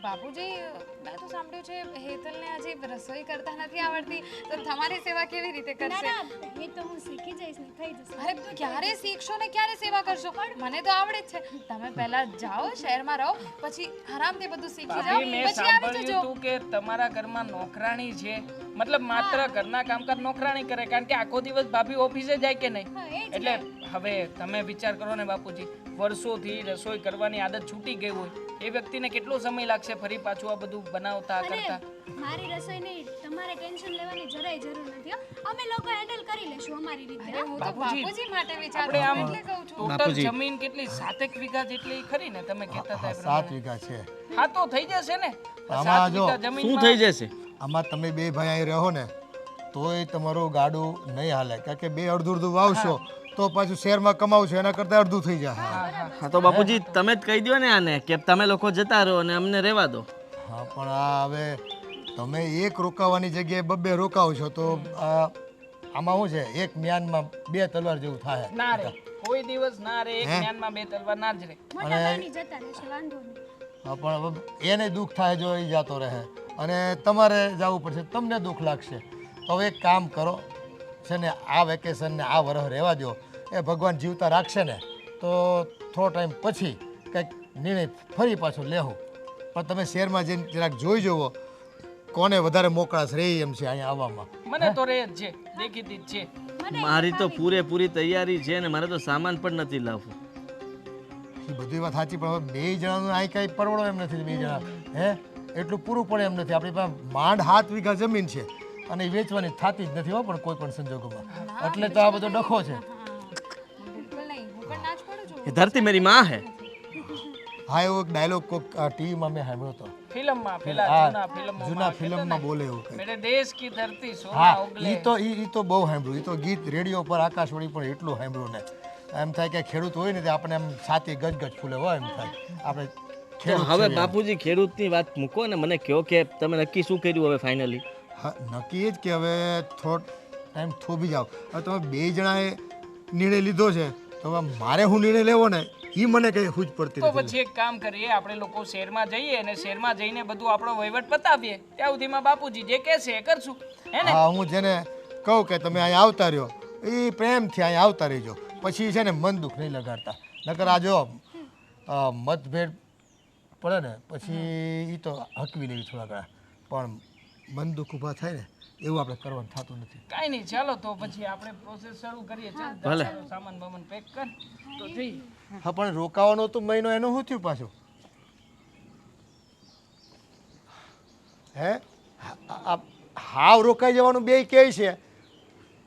બાપુજી મેં તો સાંભળ્યું છે હેતલને હજી રસોઈ કરતા નથી આવડતી, તો તમારી સેવા કેવી રીતે ના કરશે? ના, એ તો હું શીખી જઈશ ને થઈ જશે. અરે ક્યારે શીખશો ને ક્યારે સેવા કરશો? મને તો આવડે જ છે. તમે પહેલા જાઓ શહેરમાં રહો, પછી આરામથી બધું શીખી જાઓ, ભાભી મેં પછી આવી સાંભળ્યું જજો. હતું કે તમારા ઘરમાં નોકરાણી છે, મતલબ માત્ર ઘરના કામકાજ નોકરાણી કરે, કારણ કે આખો દિવસ ભાભી ઓફિસે જાય કે નહીં. હા, એ જ એટલે હવે તમે વિચાર કરો ને બાપુજી, વર્ષોથી રસોઈ કરવાની આદત છૂટી ગઈ હોય એ વ્યક્તિને કેટલો સમય લાગશે ફરી પાછું આ બધું બનાવતા કરતા? મારી રસોઈ નહીં, તમારે ટેન્શન લેવાની જરાય જરૂર નથી હો. અમે લોકો હેન્ડલ કરી લેશું અમારી રીતે. અરે હું તો બાપુજી, બાપુજી માટે આપણે વિચારું આમ છું, એટલે કહું છું. ટોટલ બાપુજી. જમીન કેટલી 7 વીઘા જેટલી ખરી ને તમે કહેતા હતા એ 7 પ્રમાણે? વીઘા છે. હા તો થઈ જશે ને. આમાં 7 જો, વીઘા શું જમીનમાં થઈ જશે? આમાં તમે 2 ભાઈ અહીં રહો ને તોય તમારું ગાડું નહીં હાલે, કારણ કે 2 અડધું અડધું વાવશો તો પાછું શહેરમાં કમાવશો એના કરતાં અડધું થઈ જાય. હા તો બાપુજી તમે જ કહી દો ને આને કે તમે લોકો જતા રહો અને અમને રહેવા દો. હા, પણ આ હવે તમે એક રોકાવાની જગ્યાએ 2 રોકાવશો તો આમાં શું છે, એક મ્યાનમાં 2 તલવાર જેવું થાય. ના રે, કોઈ દિવસ ના રે, એક જ્ઞાનમાં 2 તલવાર ના જ રે. મોટા ભાઈની જતા રહેશે, વાંધો નહીં. હા, પણ હવે એને દુઃખ થાય જો એ જતો રહે અને તમારે જવું પડશે, તમને દુઃખ લાગશે. તો હવે એક કામ કરો છે ને, આ વેકેશનને આ વરસ રહેવા દો. એ ભગવાન જીવતા રાખશે ને તો થોડો ટાઈમ પછી કંઈક નિર્ણય ફરી પાછો લેવું. પણ તમે શહેરમાં જઈને જરાક જોઈ જુઓ કોને વધારે મોકળાશ રહી એમ છે અહીંયા આવવામાં. મને તો રે જ છે, દેખીતી જ છે. મારી તો પૂરેપૂરી તૈયારી છે ને મારે તો સામાન પણ નથી લાવવું. એ બધી વાત સાચી, પણ હવે 2 જણાનું અહીં કાંઈ પરવડો એમ નથી. 2 જણા એટલું પૂરું પડે એમ નથી. આપણી પાસે માંડ 7 વીઘા જમીન છે અને એ વેચવાની થતી જ નથી હો, પણ કોઈ પણ સંજોગોમાં. એટલે તો આ બધો ડખો છે. બિલકુલ નહીં, હું પણ ના જ પડું છું. એ ધરતી મેરી માં હે. હા, એવો એક ડાયલોગ કોક ટીવીમાં મેં સાંભળ્યો હતો. ફિલ્મમાં પેલા હા, જૂના જૂના ફિલ્મમાં બોલે એવું કંઈક. મેરે દેશ કી ધરતી સોના હા, ઉગલે. ઈ તો બહુ સાંભળ્યું. ઈ તો ગીત રેડિયો પર આકાશવાણી પર એટલું સાંભળ્યું ને એમ થાય કે ખેડૂત હોય ને તે આપણે એમ છાતી ગજગજ ફૂલે હોય એમ થાય આપણે તો ખેડૂત હવે છીએ એમ. બાપુજી ખેડૂતની વાત મૂકો ને મને કહો કે તમે નક્કી શું કર્યું હવે ફાઇનલી? હા, નક્કી જ કે હવે થોડો ટાઈમ થોભી જાઓ. હવે તમે 2 જણાએ નિર્ણય લીધો છે તો હવે મારે હું નિર્ણય લેવો ને એ મને કંઈ સૂઝ પડતી તો નથી. પછી એક કામ કરીએ, આપણે લોકો શહેરમાં જઈએ અને શહેરમાં જઈને બધું આપણો વહીવટ પતાવીએ. ત્યાં સુધીમાં બાપુજી જે કહેશે એ કરશું, હે ને? હા, હું જેને કહું કે તમે અહીંયા આવતા રહ્યો એ પ્રેમથી અહીંયા આવતા રહીજો. પછી છે ને મન દુઃખ નહીં લગાડતા. નકર આ જો મતભેદ પડે ને પછી એ તો હકવી લેવી થોડા ઘણા, પણ મન દુઃખ ઊભા થાય ને એવું આપણે કરવાનું થતું નથી. કાંઈ નહીં, ચાલો તો પછી આપણે પ્રોસેસ શરૂ કરીએ. ચાલ, ભલે. તારો સામાન બામાન પેક કર તો જઈએ. હા, પણ રોકાવાનો તો મહિનો એનું શું થયું પાછું? હે હાવ રોકાઈ જવાનું બે કહે છે,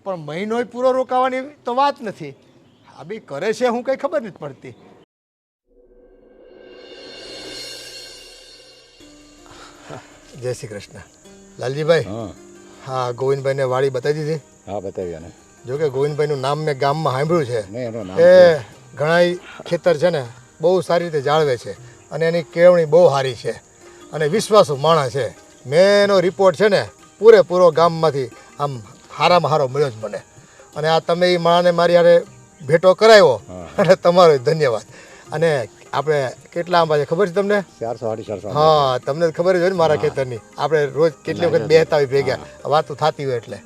પણ મહિનો પૂરો રોકાવાની તો વાત નથી. આ બી કરે છે હું કંઈ ખબર નથી પડતી. જય શ્રી કૃષ્ણ. લાલજીભાઈ, હા ગોવિંદભાઈને વાડી બતાવી દીધી? હા બતાવ્યા ને. જો કે ગોવિંદભાઈનું નામ મેં ગામમાં સાંભળ્યું છે. નહીં એનું નામ એ ઘણા ખેતર છે ને બહુ સારી રીતે જાળવે છે અને એની કેળવણી બહુ સારી છે અને વિશ્વાસુ માણસ છે. મેં એનો રિપોર્ટ છે ને પૂરેપૂરો ગામમાંથી આમ હારામાં હારો મળ્યો જ મને. અને આ તમે એ માણસને મારી હારે ભેટો કરાવ્યો અને તમારો ધન્યવાદ. અને આપણે કેટલા આંબા છે ખબર છે તમને? 400 450. હા, તમને ખબર જ હોય ને મારા ખેતરની. આપણે રોજ કેટલી વખત બેહતા હોય ભેગા, વાતો થતી હોય એટલે.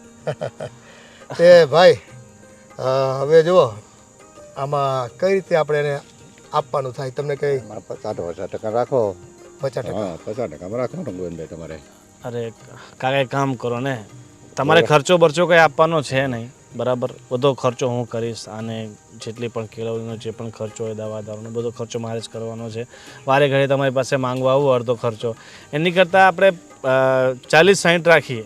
તે ભાઈ હવે જુઓ આમાં કઈ રીતે આપણે એને આપવાનું થાય તમને કઈ? 50% રાખો. 50%. હા 50% રાખવાનું ગોવિંદભાઈ તમારે. અરે કાકા એક કામ કરો ને, તમારે ખર્ચો બરચો કંઈ આપવાનો છે નહીં, બરાબર? બધો ખર્ચો હું કરીશ. આને જેટલી પણ કેળવણીનો જે પણ ખર્ચો હોય, દવા દારૂનો બધો ખર્ચો મારે જ કરવાનો છે. વારે ઘડી તમારી પાસે માંગવા આવું અડધો ખર્ચો, એની કરતાં આપણે 40-60 રાખીએ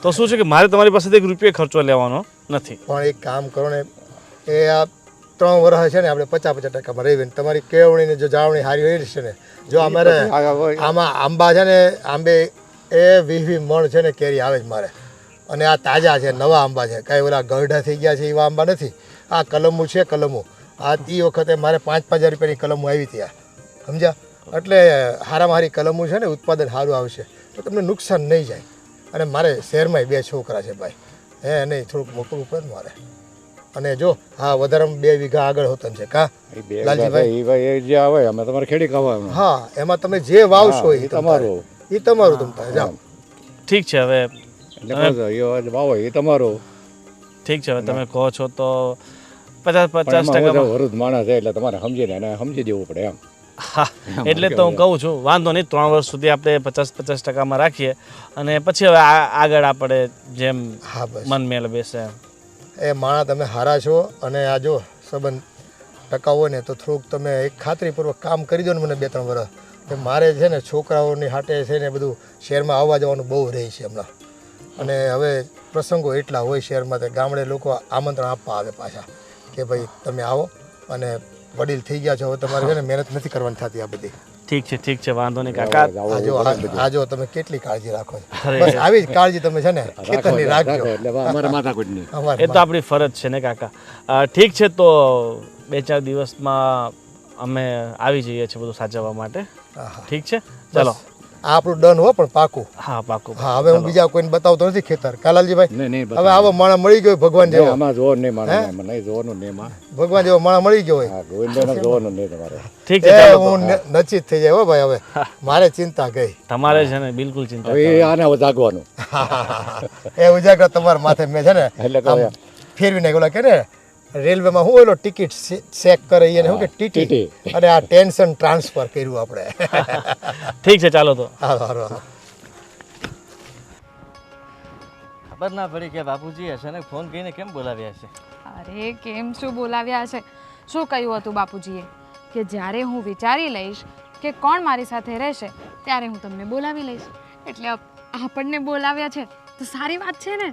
તો શું છે કે મારે તમારી પાસેથી 1 રૂપિયા ખર્ચો લેવાનો નથી. પણ એક કામ કરો ને, એ આ 3 વર્ષ છે ને આપણે 50-50% રહી ને તમારી કેળવણીની જો જાળવણી સારી રહી છે ને, જો અમારે આમાં આંબા છે ને, આંબે એ 20 મણ છે ને કેરી આવે જ મારે. અને આ તાજા છે, નવા આંબા છે, કાંઈ ઓલા ગરડા થઈ ગયા છે એવા આંબા નથી. આ કલમો છે, કલમો. આ એ વખતે મારે 5,000 રૂપિયાની કલમો આવી હતી આ, સમજ્યા? એટલે હારામાં હારી કલમો છે ને, ઉત્પાદન સારું આવશે તો તમને નુકસાન નહીં જાય. અને મારે શહેરમાં 2 છોકરા છે ભાઈ, હે નહીં થોડુંક મોકલવું પડે ને મારે. અને જો હા વધારામાં 2 વીઘા આગળ હોતન છે કા લાલજીભાઈ? એ ભાઈ એ જે આવે અમે તમારે ખેડી ખાવા. હા, એમાં તમે જે વાવશો એ તમારું. એ તમારું તમતારે જાઓ. ઠીક છે, હવે એ વાવો એ તમારું. ઠીક છે, હવે તમે કહો છો તો 50-50% વરુદ માણસ છે એટલે તમારે સમજીને એને સમજી દેવું પડે એમ. હા, એટલે તો હું કહું છું, વાંધો નહીં, 3 વર્ષ સુધી આપણે 50-50% રાખીએ અને પછી હવે આગળ આપણે જેમ હા બસ મન મેળ બેસે એમ. એ માણા તમે હારા છો. અને આ જો સંબંધ ટકાવ હોય ને તો થોડુંક તમે એક ખાતરીપૂર્વક કામ કરી દો ને મને 2-3 વર્ષ. કે મારે છે ને છોકરાઓની હાટે છે ને બધું શહેરમાં આવવા જવાનું બહુ રહે છે હમણાં. અને હવે પ્રસંગો એટલા હોય શહેરમાં, તે ગામડે લોકો આમંત્રણ આપવા આવે પાછા કે ભાઈ તમે આવો અને વડીલ થઈ ગયા છો, હવે તમારે છે ને મહેનત નથી કરવાની થતી આ બધી. ઠીક છે, વાંધો નહીં કાકા. આજો તમે કેટલી કાળજી રાખો છો. બસ આવી જ કાળજી તમે છે ને ખેતરની રાખજો. એટલે અમારે માથાકૂટ નહીં. એ તો આપણી ફરજ છે ને કાકા. ઠીક છે, તો 2-4 દિવસમાં અમે આવી જઈએ છીએ બધું સાચવવા માટે. ઠીક છે, ચલો. આ આપણું ડન હો પણ પાકું. હા પાકું. હા, હવે હું બીજા કોઈને બતાવતો નથી ખેતર. કાલાલજીભાઈ, નહીં હવે આવો માણસ મળી ગયો ભગવાન જેવો. આમાં જોવાનું નહીં માણસ, નહીં જોવાનું નહીં માં. ભગવાન જેવો માણસ મળી ગયો હોય. હા ગોવિંદભાઈ જોવાનું નહીં તમારે. ઠીક છે, એ ચાલો. હું નચિત થઈ જાય હો ભાઈ. હવે મારે ચિંતા ગઈ. તમારે છે ને બિલકુલ ચિંતા હવે આને જાગવાનું. એ ઉજાગર તમારા માથે મેં છે ને એટલે આમ ફેરવીને ઓલા કે ને રેલવેમાં હું ઓલો ટિકિટ ચેક કરે એને શું કે ટીટી, અને આ ટેન્શન ટ્રાન્સફર કર્યું આપણે. ઠીક છે, ચાલો તો. હારું. ખબર ના પડી કે બાપુજી હશે ને ફોન કરીને કેમ બોલાવ્યા છે. અરે કેમ શું બોલાવ્યા છે? શું કહ્યું હતું બાપુજીએ કે જ્યારે હું વિચારી લઈશ કે કોણ મારી સાથે રહેશે ત્યારે હું તમને બોલાવી લઈશ. એટલે આપણને બોલાવ્યા છે તો સારી વાત છે ને.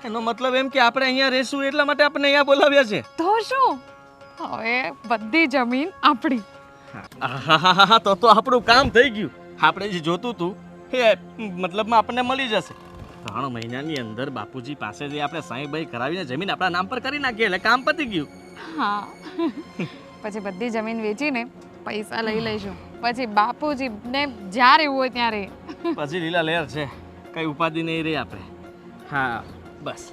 એનો મતલબ એમ કે આપણે અહીંયા રહેશું એટલા માટે આપણે અહીંયા બોલાવ્યા છે. તો શું, હવે બધી જમીન આપણી. તો આપણું કામ થઈ ગયું. આપણે જે જોતું હતું એ મતલબમાં આપણને મળી જશે. 3 મહિનાની અંદર બાપુજી પાસેથી આપણે સાઈભાઈ કરાવીને જમીન આપણા નામ પર કરી નાખીએ એટલે કામ પતી ગયું. હા, પછી બધી જમીન વેચીને પૈસા લઈ લઈશું. પછી બાપુજીને જ્યારે એવું હોય ત્યારે. પછી લીલા લહેર છે, કઈ ઉપાધિ નહીં રહી આપણે. હા બસ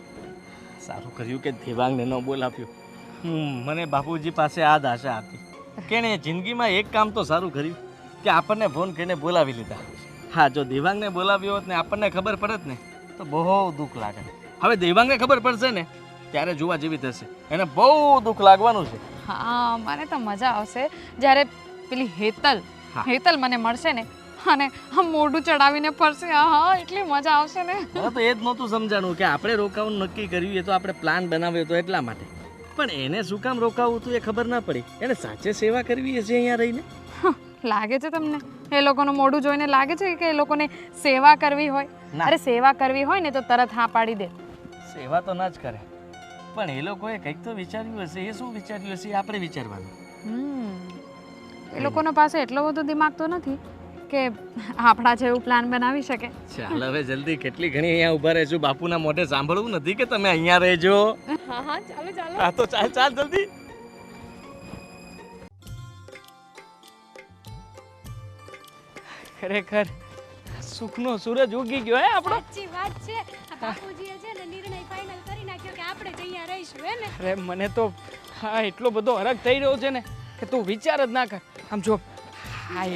સારું કર્યું કે દેવાંગને ન બોલાવ્યું. મને બાપુજી પાસે આ જ આશા હતી કે એણે જિંદગીમાં એક કામ તો સારું કર્યું કે આપણને ફોન કરીને બોલાવી લીધા. હા, જો દેવાંગને બોલાવ્યો હોત ને આપણને ખબર પડત ને તો બહુ દુઃખ લાગે. હવે દેવાંગને ખબર પડશે ને ત્યારે જોવા જેવી થશે. એને બહુ દુઃખ લાગવાનું છે. હા, મને તો મજા આવશે જ્યારે પેલી હેતલ મને મળશે ને અને આમ મોઢું ચડાવીને ફરશે. હા, એટલી મજા આવશે ને. મને તો એ જ નહોતું સમજાણું કે આપણે રોકાવાનું નક્કી કર્યું એ તો આપણે પ્લાન બનાવ્યો હતો એટલા માટે. પણ એને શું કામ રોકાવું હતું એ ખબર ના પડી. એને સાચે સેવા કરવી હશે અહીંયા રહીને. લાગે છે તમને એ લોકોનું મોઢું જોઈને લાગે છે કે એ લોકોને સેવા કરવી હોય? અરે સેવા કરવી હોય ને તો તરત હા પાડી દે. સેવા તો ના જ કરે, પણ એ લોકોએ કંઈક તો વિચાર્યું હશે. એ શું વિચાર્યું હશે એ આપણે વિચારવાનું. એ લોકોનો પાસે એટલો બધો દિમાગ તો નથી કે આપણા જેવું પ્લાન બનાવી શકે. ચાલ હવે જલ્દી, કેટલી ઘણી અહીંયા ઊભા રહેજો. બાપુના મોઢે સાંભળવું નથી કે તમે અહીંયા રહેજો. હા હા, ચાલો ચાલો. હા તો ચાલ ચાલ જલ્દી. ખરેખર સુખનો સૂરજ ઉગી ગયો હે આપણો. સાચી વાત છે. આ બાપુજીએ છે ને નિર્ણય ફાઇનલ કરી નાખ્યો કે આપણે જ અહીંયા રહીશું હે ને. અરે મને તો હા એટલો બધો હરખ થઈ રહ્યો છે ને કે તું વિચાર જ ના કર. આમ જો હા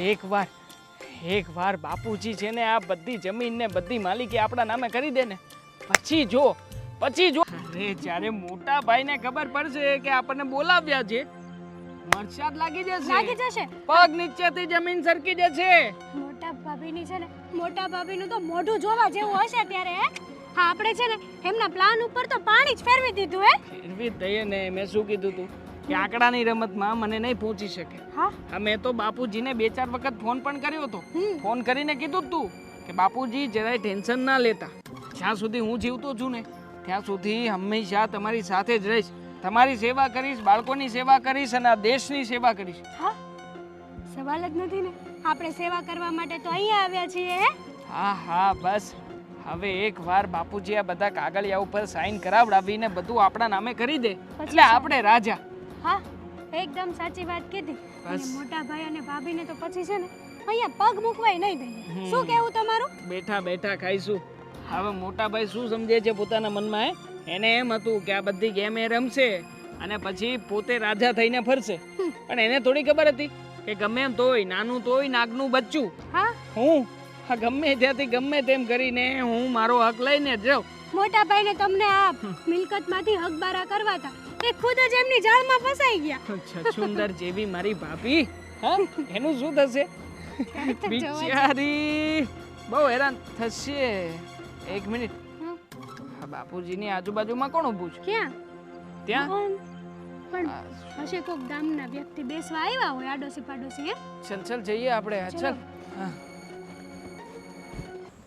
એક વાર બાપુજી છે ને આ બધી જમીન ને બધી માલિકી આપણા નામે કરી દે ને પછી જો અરે જ્યારે મોટા ભાઈને ખબર પડશે કે આપણને બોલાવ્યા છે મરચાદ લાગી જશે. પગ નીચેથી જમીન સરકી જશે. મોટા ભાભીની છે ને મોટા ભાભીનું તો મોઢું જોવા જેવું હશે ત્યારે હે. હા, આપણે છે ને એમના પ્લાન ઉપર તો પાણી જ ફેરવી દીધું હે. ફેરવી જ દઈએ ને. મેં શું કીધું તું કે આંકડાની રમતમાં મને નહીં પહોંચી શકે. હા, મેં તો બાપુજીને 2-4 વખત ફોન પણ કર્યો હતો. ફોન કરીને કીધું તું કે બાપુજી જરાય ટેન્શન ના લેતા. જ્યાં સુધી હું જીવતો છું ને ત્યાં સુધી હંમેશા તમારી સાથે જ રહીશ. તમારી સેવા કરીશ, બાળકોની સેવા કરીશ અને આ દેશની સેવા કરીશ. હા, સવાલ જ નથી ને. આપણે સેવા કરવા માટે તો અહીંયા આવ્યા છીએ હે. હા બસ હવે એકવાર બાપુજી આ બધા કાગળિયા ઉપર સાઈન કરાવડાવીને બધું આપણા નામે કરી દે એટલે આપણે રાજા. હા, એકદમ સાચી વાત કીધી. અને બસ. મોટા ભાઈ અને ભાભીને તો પછી છે ને અહીંયા પગ મૂકવાય નહીં દઈએ. શું કહેવું તમારું? બેઠા બેઠા ખાઈશું. હવે મોટા ભાઈ શું સમજે છે પોતાના મનમાં એને એમ હતું કે આ બધી ગેમ એ રમશે અને પછી પોતે રાજા થઈને ફરશે. પણ એને થોડી ખબર હતી કે ગમે એમ તોય નાનું તોય નાગનું બચ્ચું. હા, હું હા ગમે ત્યાંથી ગમે તેમ કરીને હું મારો હક લઈને જ જાઉં. મોટા ભાઈને તમને આ મિલકતમાંથી હકબારા કરવા હતા એ ખુદ જ એમની જાળમાં ફસાઈ ગયા. છછુંદર જેવી મારી ભાભી હા એનું શું થશે? બિચારી બહુ હેરાન થશે. એક મિનિટ, આ બાપુજીની આજુબાજુમાં કોણ ઊભું છે? ક્યાં? ત્યાં પણ હશે કોક ગામના વ્યક્તિ બેસવા આવ્યા હોય આડોશી પાડોશી હે. ચલ જઈએ આપણે. ચલ. હા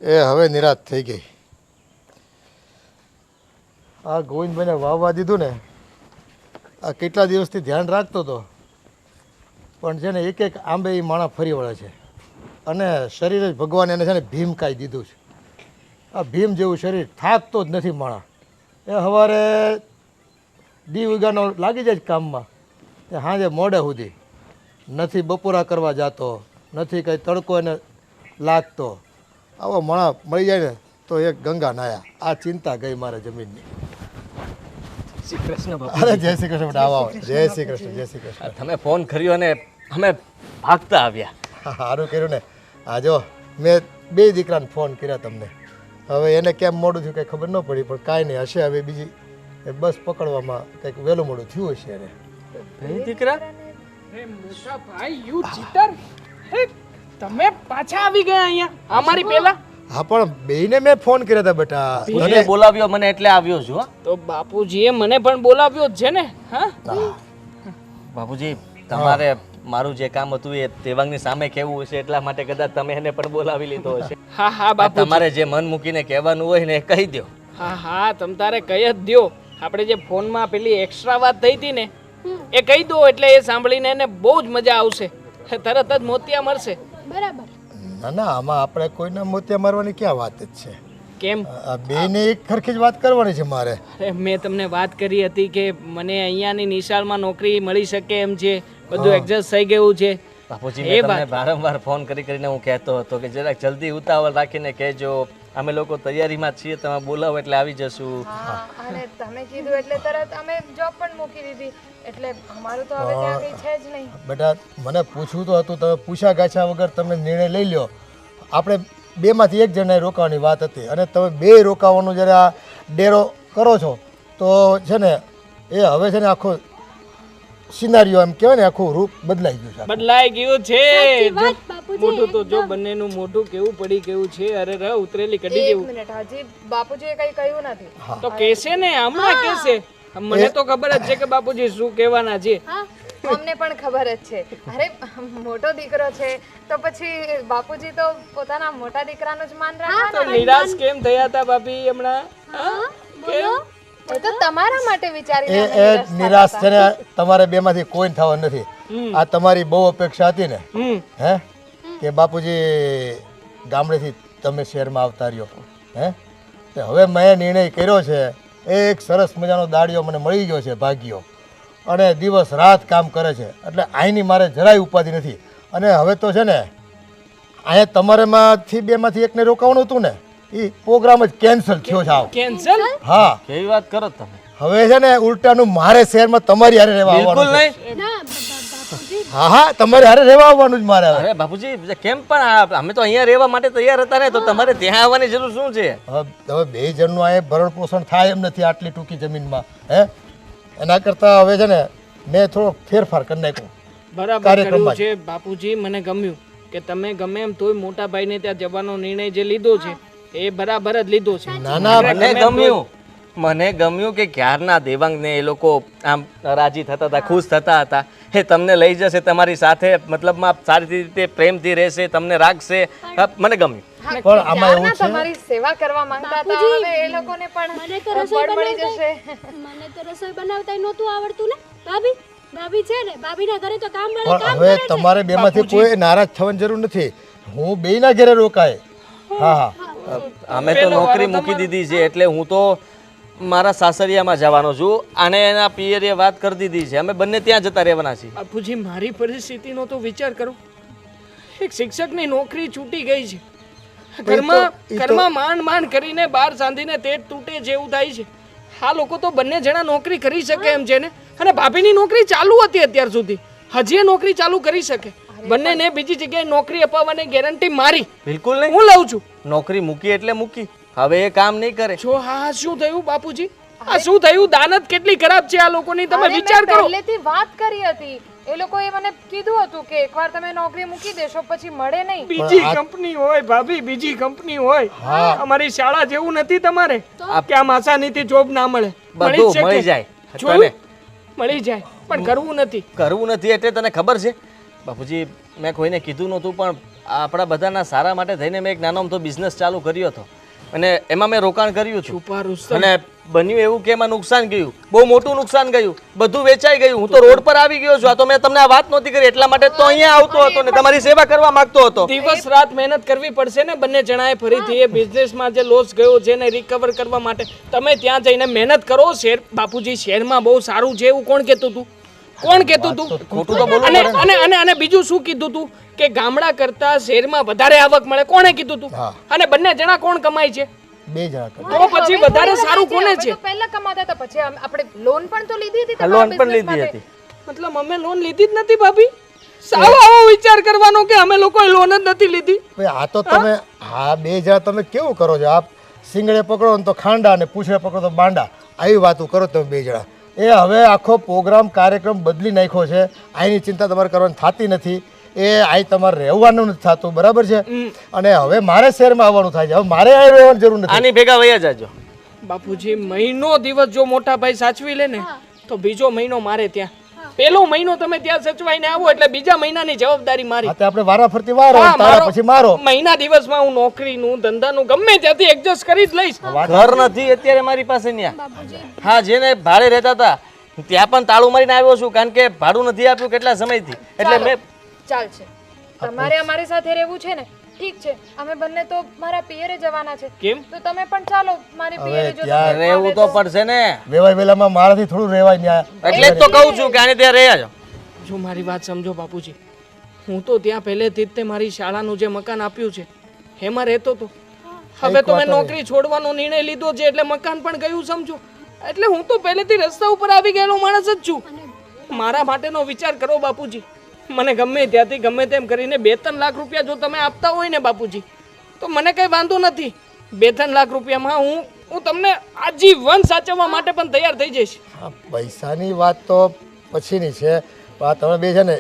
એ હવે નિરાશ થઈ ગઈ. આ ગોવિંદભાઈને વાવવા દીધું ને આ કેટલા દિવસથી ધ્યાન રાખતો હતો પણ છે ને એક આંબે એ માણસ ફરી વળે છે અને શરીર જ ભગવાન એને છે ને ભીમ કાઢી દીધું છે. આ ભીમ જેવું શરીર થાકતો જ નથી માણસ. એ સવારે દી ઉગાનો લાગી જાય કામમાં એ સાંજે મોડે સુધી નથી બપોરા કરવા જતો નથી કંઈ તડકો એને લાગતો. આવો માણસ મળી જાય ને તો એક ગંગા નાયા. આ ચિંતા ગઈ મારે જમીનની. શ્રી કૃષ્ણ બાપુ. અરે જય શ્રી કૃષ્ણ. આવો જય શ્રી કૃષ્ણ. જય શ્રી કૃષ્ણ. તમે ફોન કર્યો અને અમે ભાગતા આવ્યા. સારું કર્યું ને. આ જો મેં 2 દીકરાને ફોન કર્યા તમને. હવે એને કેમ મોડું થયું કંઈ ખબર ન પડી પણ કાંઈ નહીં હશે. હવે બીજી બસ પકડવામાં કંઈક વહેલું મોડું થયું હશે એને. દીકરા અરે મોટા ભાઈ યુ ચીટર. તમે પાછા આવી ગયા અહીંયા અમારી પહેલા? હા પણ બેયને મેં ફોન કર્યા હતા બેટા. મને બોલાવ્યો મને એટલે આવ્યો છું. તો બાપુજીએ મને પણ બોલાવ્યો જ છે ને. હા બાપુજી તમારે મારું જે કામ હતું એ દેવાંગની સામે કહેવું હશે એટલા માટે કદાચ તમે એને પણ બોલાવી લીધો હશે. હા બાપુ તમારે જે મન મૂકીને કહેવાનું હોય ને એ કહી દો. હા તમ તારે કહી જ દ્યો. આપણે જે ફોનમાં પેલી એક્સ્ટ્રા વાત થઈ હતી ને એ કહી દો એટલે એ સાંભળીને એને બહુ જ મજા આવશે. તરત જ મોતિયા મળશે. બરાબર. ના ના આમાં આપણે કોઈના મોતિયા મારવાની ક્યાં વાત જ છે. કેમ? આ બેયને એક ખરખી જ વાત કરવાની છે મારે. અરે મેં તમને વાત કરી હતી કે મને અહીંયાની નિશાળમાં નોકરી મળી શકે એમ છે. બધું એડજસ્ટ થઈ ગયું છે. બાપુજી મેં તમને વારંવાર ફોન કરીને હું કહેતો હતો કે જરાક જલ્દી ઉતાવળ રાખીને કહેજો. અમે લોકો તૈયારીમાં જ છીએ, તમે બોલાવો એટલે આવી જશું. હા અને તમે કીધું એટલે તરત અમે જોબ પણ મૂકી દીધી, એટલે અમારું તો હવે ત્યાં કંઈ છે જ નહીં. બેટા મને પૂછવું તો હતું, તમે પૂછા ગાછા વગર તમે નિર્ણય લઈ લ્યો. આપણે બેમાંથી એક જણાએ રોકાવાની વાત હતી અને તમે બે રોકાવાનું જ્યારે આ ડેરો કરો છો તો છે ને એ હવે છે ને આખો સિનારીઓ એમ કહેવાય ને આખું રૂપ બદલાઈ ગયું છે. બદલાઈ ગયું છે. જો વાત બાપુજી, મોઢું તો જો બંનેનું મોઢું કેવું પડી ગયું છે. અરે ર ઉતરેલી કડી એક જેવું. મિનિટ, હજી બાપુજીએ કંઈ કહ્યું નથી. તો કેસે ને હમણાં કેસે. મને તો ખબર જ છે કે બાપુજી શું કહેવાના છે. અમને પણ ખબર જ છે. અરે મોટો દીકરો છે તો પછી બાપુજી તો પોતાના મોટા દીકરાનું જ માન રાખે. તો નિરાશ કેમ થયા હતા ભાભી હમણાં? હા? કેમ? એ તો તમારા માટે વિચારીને અમે એ નિરાશ છે ને તમારે બેમાંથી કોઈ થવા નથી. આ તમારી બહુ અપેક્ષા હતી ને હે કે બાપુજી ગામડેથી તમે શહેરમાં આવતા રહ્યો હે તે હવે મેં નિર્ણય કર્યો છે. એક સરસ મજાનો દાડિયો મને મળી ગયો છે ભાગ્યો અને દિવસ રાત કામ કરે છે એટલે અહીંની મારે જરાય ઉપાધિ નથી. અને હવે તો છે ને અહીંયા તમારેમાંથી બેમાંથી એકને રોકાવાનું હતું ને એ પ્રોગ્રામ જ કેન્સલ થયો છે. આવ કેન્સલ? હા કેવી વાત કરો તમે? હવે છે ને ઉલટાનું મારે શહેરમાં તમારી હારે રહેવા બિલકુલ આવવાનું છે. નહીં. ના બાપુજી, હા હા તમારે હારે રહેવા આવવાનું જ મારે હવે. અરે બાપુજી કેમ પણ અમે તો અહીંયા રહેવા માટે તૈયાર હતા ને, તો તમારે ત્યાં આવવાની જરૂર શું છે? હવે બે જણનું આ ભરણ પોષણ થાય એમ નથી આટલી ટૂંકી જમીનમાં હે એના કરતાં હવે છે ને મેં થોડો ફેરફાર કરી નાખ્યો. બરાબર કર્યું છે બાપુજી. મને ગમ્યું કે તમે ગમે એમ તોય મોટા ભાઈને ત્યાં જવાનો નિર્ણય જે લીધો છે એ બરાબર જ લીધો છે. ના ના મને ગમ્યું કે ક્યારના દેવાંગને એ લોકો આમ રાજી થતા હતા, ખુશ થતા હતા. એ તમને લઈ જશે તમારી સાથે, મતલબમાં સારી રીતે પ્રેમથી રહેશે, તમને રાખશે. મને ગમ્યું. પણ આમાં એવું છે તમારી સેવા કરવા માંગતા હતા, હવે એ લોકોને પણ મને તો રસોઈ બળ મળી જશે. મને તો રસોઈ બનાવતા નહોતું આવડતું ને. ભાભી છે ને, ભાભીના ઘરે તો કામ વાળા પણ હવે તમારે બેમાંથી કોઈ નારાજ થવાની જરૂર નથી. હું બેયના ઘરે રોકાય. હા હા અમે તો નોકરી મૂકી દીધી છે એટલે હું તો મારા સાસરિયામાં જવાનો છું અને એના પિયરે વાત કરી દીધી છે. અમે બંને ત્યાં જતા રહેવાના છીએ. બાપુજી મારી પરિસ્થિતિનો તો વિચાર કરો. એક શિક્ષકની નોકરી છૂટી ગઈ છે. ઘરમાં માંડ કરીને બહાર સાંધીને પેટ તૂટે જેવું થાય છે. આ લોકો તો બંને જણા નોકરી કરી શકે એમ છે ને. અને ભાભીની નોકરી ચાલુ હતી અત્યાર સુધી, હજી એ નોકરી ચાલુ કરી શકે. બંનેને બીજી જગ્યાએ નોકરી અપાવવાની ગેરંટી મારી. બિલકુલ નહીં. હું લઉં છું. નોકરી મૂકી એટલે મૂકી, હવે એ કામ નહીં કરે. જો હા શું થયું બાપુજી? આ શું થયું? દાનત કેટલી ખરાબ છે આ લોકોની, તમે અરે, વિચાર મેં કરો. પહેલેથી વાત કરી હતી. એ લોકોએ મને કીધું હતું કે એકવાર તમે નોકરી મૂકી દેશો પછી મળે નહીં. બીજી કંપની હોય ભાભી, બીજી કંપની હોય. અમારી શાળા જેવું નથી તમારે કે આમ આસાનીથી જોબ ના મળે. બધું શકે. મળી જાય. જોયું? મળી જાય પણ કરવું નથી. કરવું નથી એટલે તને ખબર છે બાપુજી, મેં કોઈને કીધું નહોતું પણ આપણા બધાના સારા માટે થઈને મેં એક નાનો અમથો બિઝનેસ ચાલુ કર્યો હતો અને એમાં મેં રોકાણ કર્યું છું. છુપા રુસ્તમ. અને બન્યું એવું કે એમાં નુકસાન ગયું, બહુ મોટું નુકસાન ગયું, બધું વેચાઈ ગયું. હું તો રોડ પર આવી ગયો છું. આ તો મેં તમને આ વાત નહોતી કરી એટલા માટે તો અહીંયા આવતો હતો ને તમારી સેવા કરવા માંગતો હતો. દિવસ રાત મહેનત કરવી પડશે ને બંને જણાએ ફરીથી એ બિઝનેસમાં જે લોસ ગયો છે એને રિકવર કરવા માટે. તમે ત્યાં જઈને મહેનત કરો. શેર બાપુજી શહેરમાં બહુ સારું છે એવું કોણ કહેતું હતું? કોણ કહેતું હતું? ખોટું તો બોલવું અને પડે ને. અને અને અને બીજું શું કીધું તું કે ગામડા કરતા શહેરમાં વધારે આવક મળે? કોણે કીધું તું? અને બંને જણા કોણ કમાય છે? બે જણા કરે. તો પછી વધારે સારું કોને છે? તો પહેલા કમાતા હતા, પછી આપણે લોન પણ તો લીધી હતી. લોન પણ લીધી હતી. મતલબ અમે લોન લીધી જ નથી ભાભી? સાવ આવો વિચાર કરવાનો કે અમે લોકોએ લોન જ નથી લીધી. ભાઈ આ તો તમે આ બે જણા તમે કેવું કરો છો? આપ સિંગડે પકડો ને તો ખાંડા અને પૂછડે પકડો તો બાંડા, આવી વાતો કરો તમે બે જણા. એ હવે આખો પ્રોગ્રામ કાર્યક્રમ બદલી નાખ્યો છે. અહીંની ચિંતા તમારે કરવાની થતી નથી. એ અહીં તમારે રહેવાનું નથી થતું, બરાબર છે? અને હવે મારે શહેરમાં આવવાનું થાય છે. હવે મારે અહીં રહેવાની જરૂર નથી. આની ભેગા વયા જાજો. બાપુજી મહિનો દિવસ જો મોટા ભાઈ સાચવી લે ને તો બીજો મહિનો મારે ત્યાં. પેલો મહિનો તમે ત્યાં સચવાઈને આવો એટલે બીજા મહિનાની જવાબદારી મારી. હા, તે આપણે વારા ફરતી વારો હા, તારા મારો પછી મારો. મહિના દિવસમાં હું નોકરીનું ધંધાનું ગમે ત્યાંથી એડજસ્ટ કરી જ લઈશ. ઘર નથી અત્યારે મારી પાસે ત્યાં. હા, જેને ભાડે રહેતા હતા ત્યાં પણ તાળું મારીને આવ્યો છું કારણ કે ભાડું નથી આપ્યું કેટલા સમયથી. એટલે મેં ચાલશે. તમારે અમારી સાથે રહેવું છે ને, ઠીક છે. અમે બંને તો મારા પિયરે જવાના છે. કેમ? તો તમે પણ ચાલો મારી પિયરે. જો ત્યાં તમને રહેવું તો પડશે ને. વેવાય વેલામાં મારાથી થોડું રહેવાય ન્યા. એટલે જ તો કહું છું કે આને ત્યાં રહ્યા છો. જો મારી વાત સમજો બાપુજી, હું તો ત્યાં પહેલેથી જ તે મારી શાળાનું જે મકાન આપ્યું છે એમાં રહેતો હતો. હવે તો મેં નોકરી છોડવાનો નિર્ણય લીધો છે એટલે મકાન પણ ગયું સમજો. એટલે હું તો પહેલેથી રસ્તા ઉપર આવી ગયેલો માણસ જ છું. મારા માટેનો વિચાર કરો બાપુજી. મને ગમે ત્યાંથી ગમે તેમ કરીને 2-3 લાખ રૂપિયા જો તમે આપતા હોય ને બાપુજી, તો મને કંઈ વાંધો નથી. 2-3 લાખ રૂપિયામાં હું તમને આજીવન સાચવવા માટે પણ તૈયાર થઈ જઈશ. આ પૈસાની વાત તો પછીની છે. પણ આ તમે બે છે ને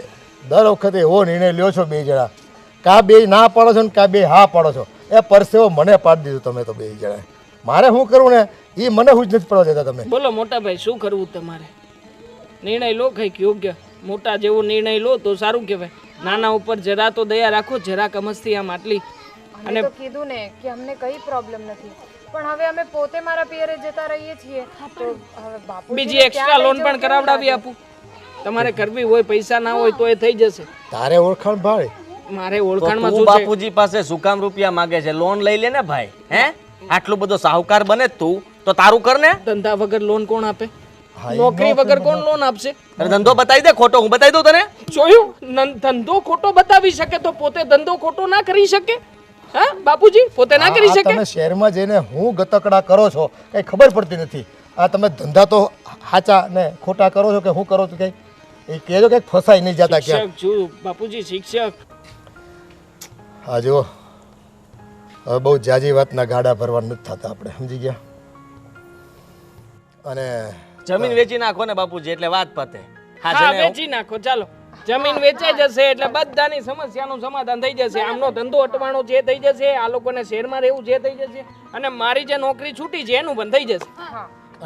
દર વખતે એવો નિર્ણય લ્યો છો બે જણા, કાં બે ના પાડો છો ને કાં બે હા પાડો છો. એ પરસેવો મને પાડી દીધું તમે તો બે જણાએ. મારે શું કરવું ને એ મને હું જ નથી પડવા દેતા તમે. બોલો મોટા ભાઈ, શું કરવું તમારે? નિર્ણય લો કંઈક યોગ્ય. મોટા જેવો નિર્ણય લો તો સારું કહેવાય. નાના ઉપર જરા તો દયા રાખો, જરા કમસ્તી આમ આટલી. અને તો કીધું ને કે અમને કઈ પ્રોબ્લેમ નથી, પણ હવે અમે પોતે મારા પિયરે જતા રહીએ છીએ તો હવે બાપુ બીજી એક્સ્ટ્રા લોન પણ કરાવડાવી આપું. તમારે કરવી હોય, પૈસા ના હોય તો એ થઈ જશે. તારે ઓળખાણ ભાડે મારે તો ઓળખાણમાં તું શું છે? બાપુજી પાસે શું કામ રૂપિયા માંગે છે? લોન લઈ લે ને ભાઈ. હે આટલું બધો સાહુકાર બને તું તો તારું કર ને. ધંધા વગર લોન કોણ આપે? નોકરી વગર કોણ લોન આપશે? અરે ધંધો બતાવી દે ખોટો, હું બતાવી દઉં તને. જોયું? ધંધો ખોટો બતાવી શકે તો પોતે ધંધો ખોટો ના કરી શકે? હા બાપુજી, પોતે ના કરી શકે? તમે શહેરમાં જઈને હું ગતકડા કરો છો કઈ ખબર પડતી નથી. આ તમે ધંધા તો સાચા ને ખોટા કરો છો કે હું કરો છો કઈ એ કહેજો કે ફસાઈ નહીં જતા ક્યાં. શિક્ષક છું બાપુજી, શિક્ષક. હા જુઓ, હવે બહુ જાજી વાતના ગાડા ભરવા નથી થતા આપણે, સમજી ગયા? અને જમીન વેચી નાખો ને બાપુજી એટલે વાત પતે. હા, છે ને? વેચી નાખો. ચાલો, જમીન વેચાઈ જશે એટલે બધાની સમસ્યાનું સમાધાન થઈ જશે. આમનો ધંધો અટવાણો જે થઈ જશે, આ લોકોને શહેરમાં રહેવું જે થઈ જશે, અને મારી જે નોકરી છૂટી છે એનું બંધ થઈ જશે.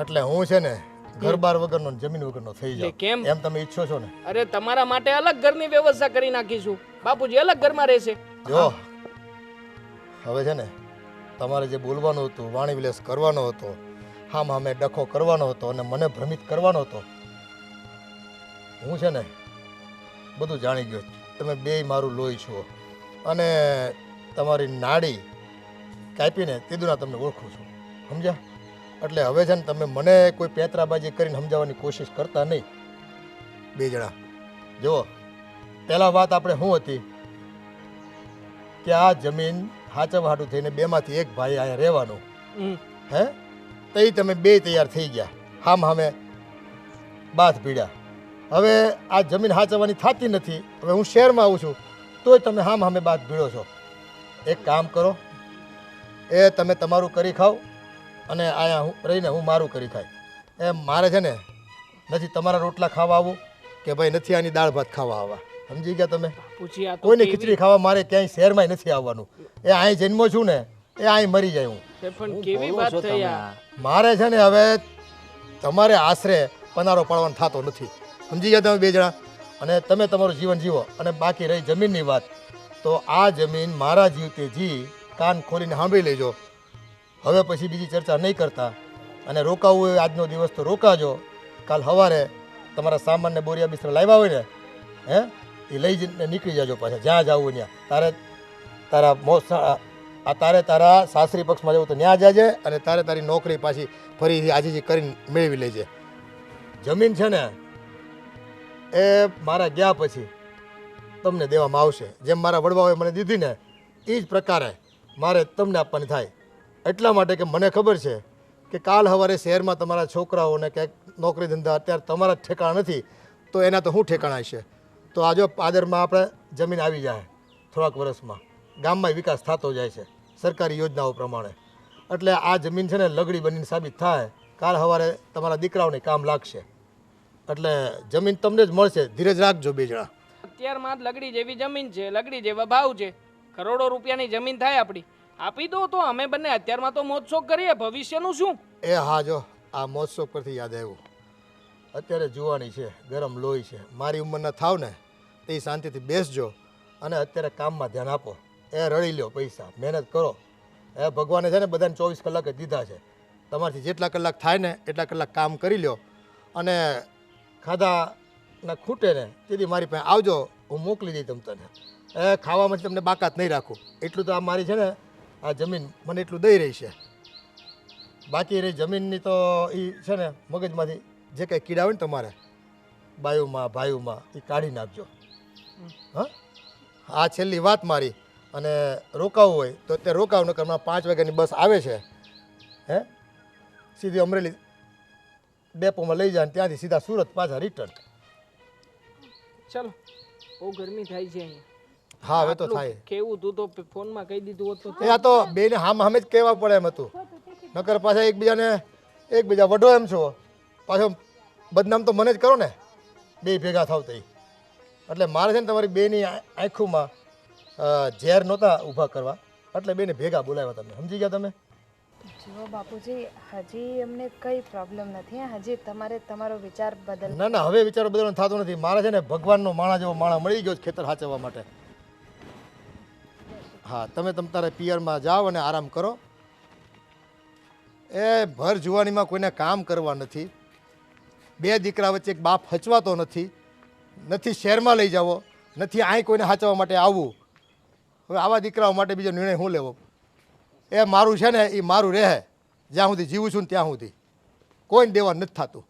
એટલે હું છે ને ઘર-બાર વગરનો ને જમીન વગરનો થઈ જાઉં કેમ? એમ તમે ઈચ્છો છો ને? અરે તમારા માટે અલગ ઘરની વ્યવસ્થા કરી નાખીશું. બાપુજી અલગ ઘરમાં રહેશે. જો હવે છે ને તમારે જે બોલવાનું હતું, વાણી વિલાસ કરવાનો હતો, હા મેં ડખો કરવાનો હતો અને મને ભ્રમિત કરવાનો હતો, હું છે ને બધું જાણી ગયો. તમે બેય મારું લોહી છો અને તમારી નાડી કાપીને તેદુના તમને ઓળખું છું, સમજ્યા? એટલે હવે છે ને તમે મને કોઈ પેતરાબાજી કરીને સમજાવવાની કોશિશ કરતા નહીં બે જણા. જુઓ, પહેલાં વાત આપણે શું હતી કે આ જમીન હાચવવા હાટું થઈને બેમાંથી એક ભાઈ અહીંયા રહેવાનું. હે તઈ તમે બે તૈયાર થઈ ગયા, હામે બાથ પીડ્યા. હવે આ જમીન હાચવવાની થતી નથી. હવે હું શહેરમાં આવું છું તોય તમે હામે બાથ પીડો છો. એક કામ કરો, એ તમે તમારું કરી ખાઓ અને અહીંયા હું રહીને હું મારું કરી ખાય. એમ મારે છે ને નથી તમારા રોટલા ખાવા આવું કે ભાઈ નથી આની દાળ ભાત ખાવા આવવા, સમજી ગયા તમે? બાપુજી આ તો કોઈને ખીચડી ખાવા મારે ક્યાંય શહેરમાં નથી આવવાનું. એ અહીં જન્મો છું ને એ અહીં મરી જાય હું. પણ કેવી વાત થઈ આ? મારે છે ને હવે તમારે આશરે પનારો પડવાનો થતો નથી, સમજી ગયા તમે બે જણા? અને તમે તમારું જીવન જીવો. અને બાકી રહી જમીનની વાત, તો આ જમીન મારા જીવતે જી કાન ખોલીને સાંભળી લેજો. હવે પછી બીજી ચર્ચા નહીં કરતા. અને રોકાવું હોય આજનો દિવસ તો રોકાજો. કાલ સવારે તમારા સામાનને બોરિયા બિસ્તરા લાવ્યા હોય ને એ લઈ જઈને નીકળી જાજો પાછા જ્યાં જવું ત્યાં. તારે તારા સાસરી પક્ષમાં જવું તો ત્યાં જાજે અને તારે તારી નોકરી પાછી ફરીથી આજીજી કરીને મેળવી લેજે. જમીન છે ને એ મારા ગયા પછી તમને દેવામાં આવશે. જેમ મારા વડવાઓએ મને દીધી ને એ જ પ્રકારે મારે તમને આપવાની થાય. એટલા માટે કે મને ખબર છે કે કાલ સવારે શહેરમાં તમારા છોકરાઓને ક્યાંક નોકરી ધંધા અત્યારે તમારા જ ઠેકાણા નથી તો એના તો શું ઠેકાણા હશે? તો આજો પાદરમાં આપણે જમીન આવી જાય થોડાક વર્ષમાં, ગામમાં વિકાસ થતો જાય છે સરકારી યોજનાઓ પ્રમાણે. એટલે આ જમીન છે ને લગડી બનીને સાબિત થાય. કાલ સવારે તમારા દીકરાઓને કામ લાગશે. એટલે જમીન તમને જ મળશે. ધીરજ રાખજો બે જણા. અત્યારમાં જ લગડી જેવી જમીન છે, લગડી જેવા ભાવ છે, કરોડો રૂપિયાની જમીન થાય આપણી. આપી દો તો અમે બંને અત્યારમાં તો મોજશોખ કરીએ. ભવિષ્યનું શું? એ હા, જો આ મોજશોખ પરથી યાદ આવ્યું, અત્યારે જુવાની છે, ગરમ લોહી છે, મારી ઉંમરના થાવ ને તો એ શાંતિથી બેસજો અને અત્યારે કામમાં ધ્યાન આપો. એ રળી લો પૈસા, મહેનત કરો. એ ભગવાને છે ને બધાને 24 કલાક જ દીધા છે. તમારથી જેટલા કલાક થાય ને એટલા કલાક કામ કરી લ્યો અને ખાધાના ખૂટે ને તેથી મારી પાસે આવજો, હું મોકલી દઈ તને. એ ખાવામાં તમને બાકાત નહીં રાખું. એટલું તો આ મારી છે ને આ જમીન મને એટલું દઈ રહી છે. બાકી રહી જમીનની તો એ છે ને મગજમાંથી જે કંઈ કીડા હોય ને તમારે બાયુમાં ભાઈઓમાં એ કાઢી નાખજો. હા, આ છેલ્લી વાત મારી. અને રોકાવું હોય તો અત્યારે રોકાવ, નકર હમણાં 5 વાગ્યાની બસ આવે છે, હે સીધી અમરેલી ડેપોમાં લઈ જાય, ત્યાંથી સીધા સુરત પાછા રિટર્ન. ચલો, બહુ ગરમી થાય છે અહીંયા. હા હવે તો થાય. કેવું તું તો ફોનમાં કહી દીધું હોત તો એ આ તો બેને હામે જ કહેવા પડે એમ હતું, નકર પાછા એકબીજા વઢો એમ છો, પાછો બદનામ તો મને જ કરો ને, બે ભેગા થાવ તો. એટલે મારે છે ને તમારી બેની આંખોમાં ઝેર નહોતા ઊભા કરવા, એટલે બેને ભેગા બોલાવ્યા. તમે સમજી ગયા? તમે જુઓ બાપુજી, હજી એમને કઈ પ્રોબ્લેમ નથી. હજી તમારે તમારો વિચાર બદલ. ના ના, હવે વિચારો બદલવાનું થતું નથી. મારે છે ને ભગવાનનો માણા જેવો માણા મળી ગયો છે ખેતર સાચવવા માટે. હા, તમે તારે પિયરમાં જાઓ અને આરામ કરો. એ ભર જુવાનીમાં કોઈને કામ કરવા નથી, 2 દીકરા વચ્ચે એક બાપ હચવાતો નથી શહેરમાં લઈ જાવો, નથી અહીં કોઈને સાચવવા માટે આવવું. હવે આવા દીકરાઓ માટે બીજો નિર્ણય શું લેવો? એ મારું છે ને, એ મારું રહે જ્યાં સુધી જીવું છું ને ત્યાં સુધી, કોઈને દેવા નથી થતું.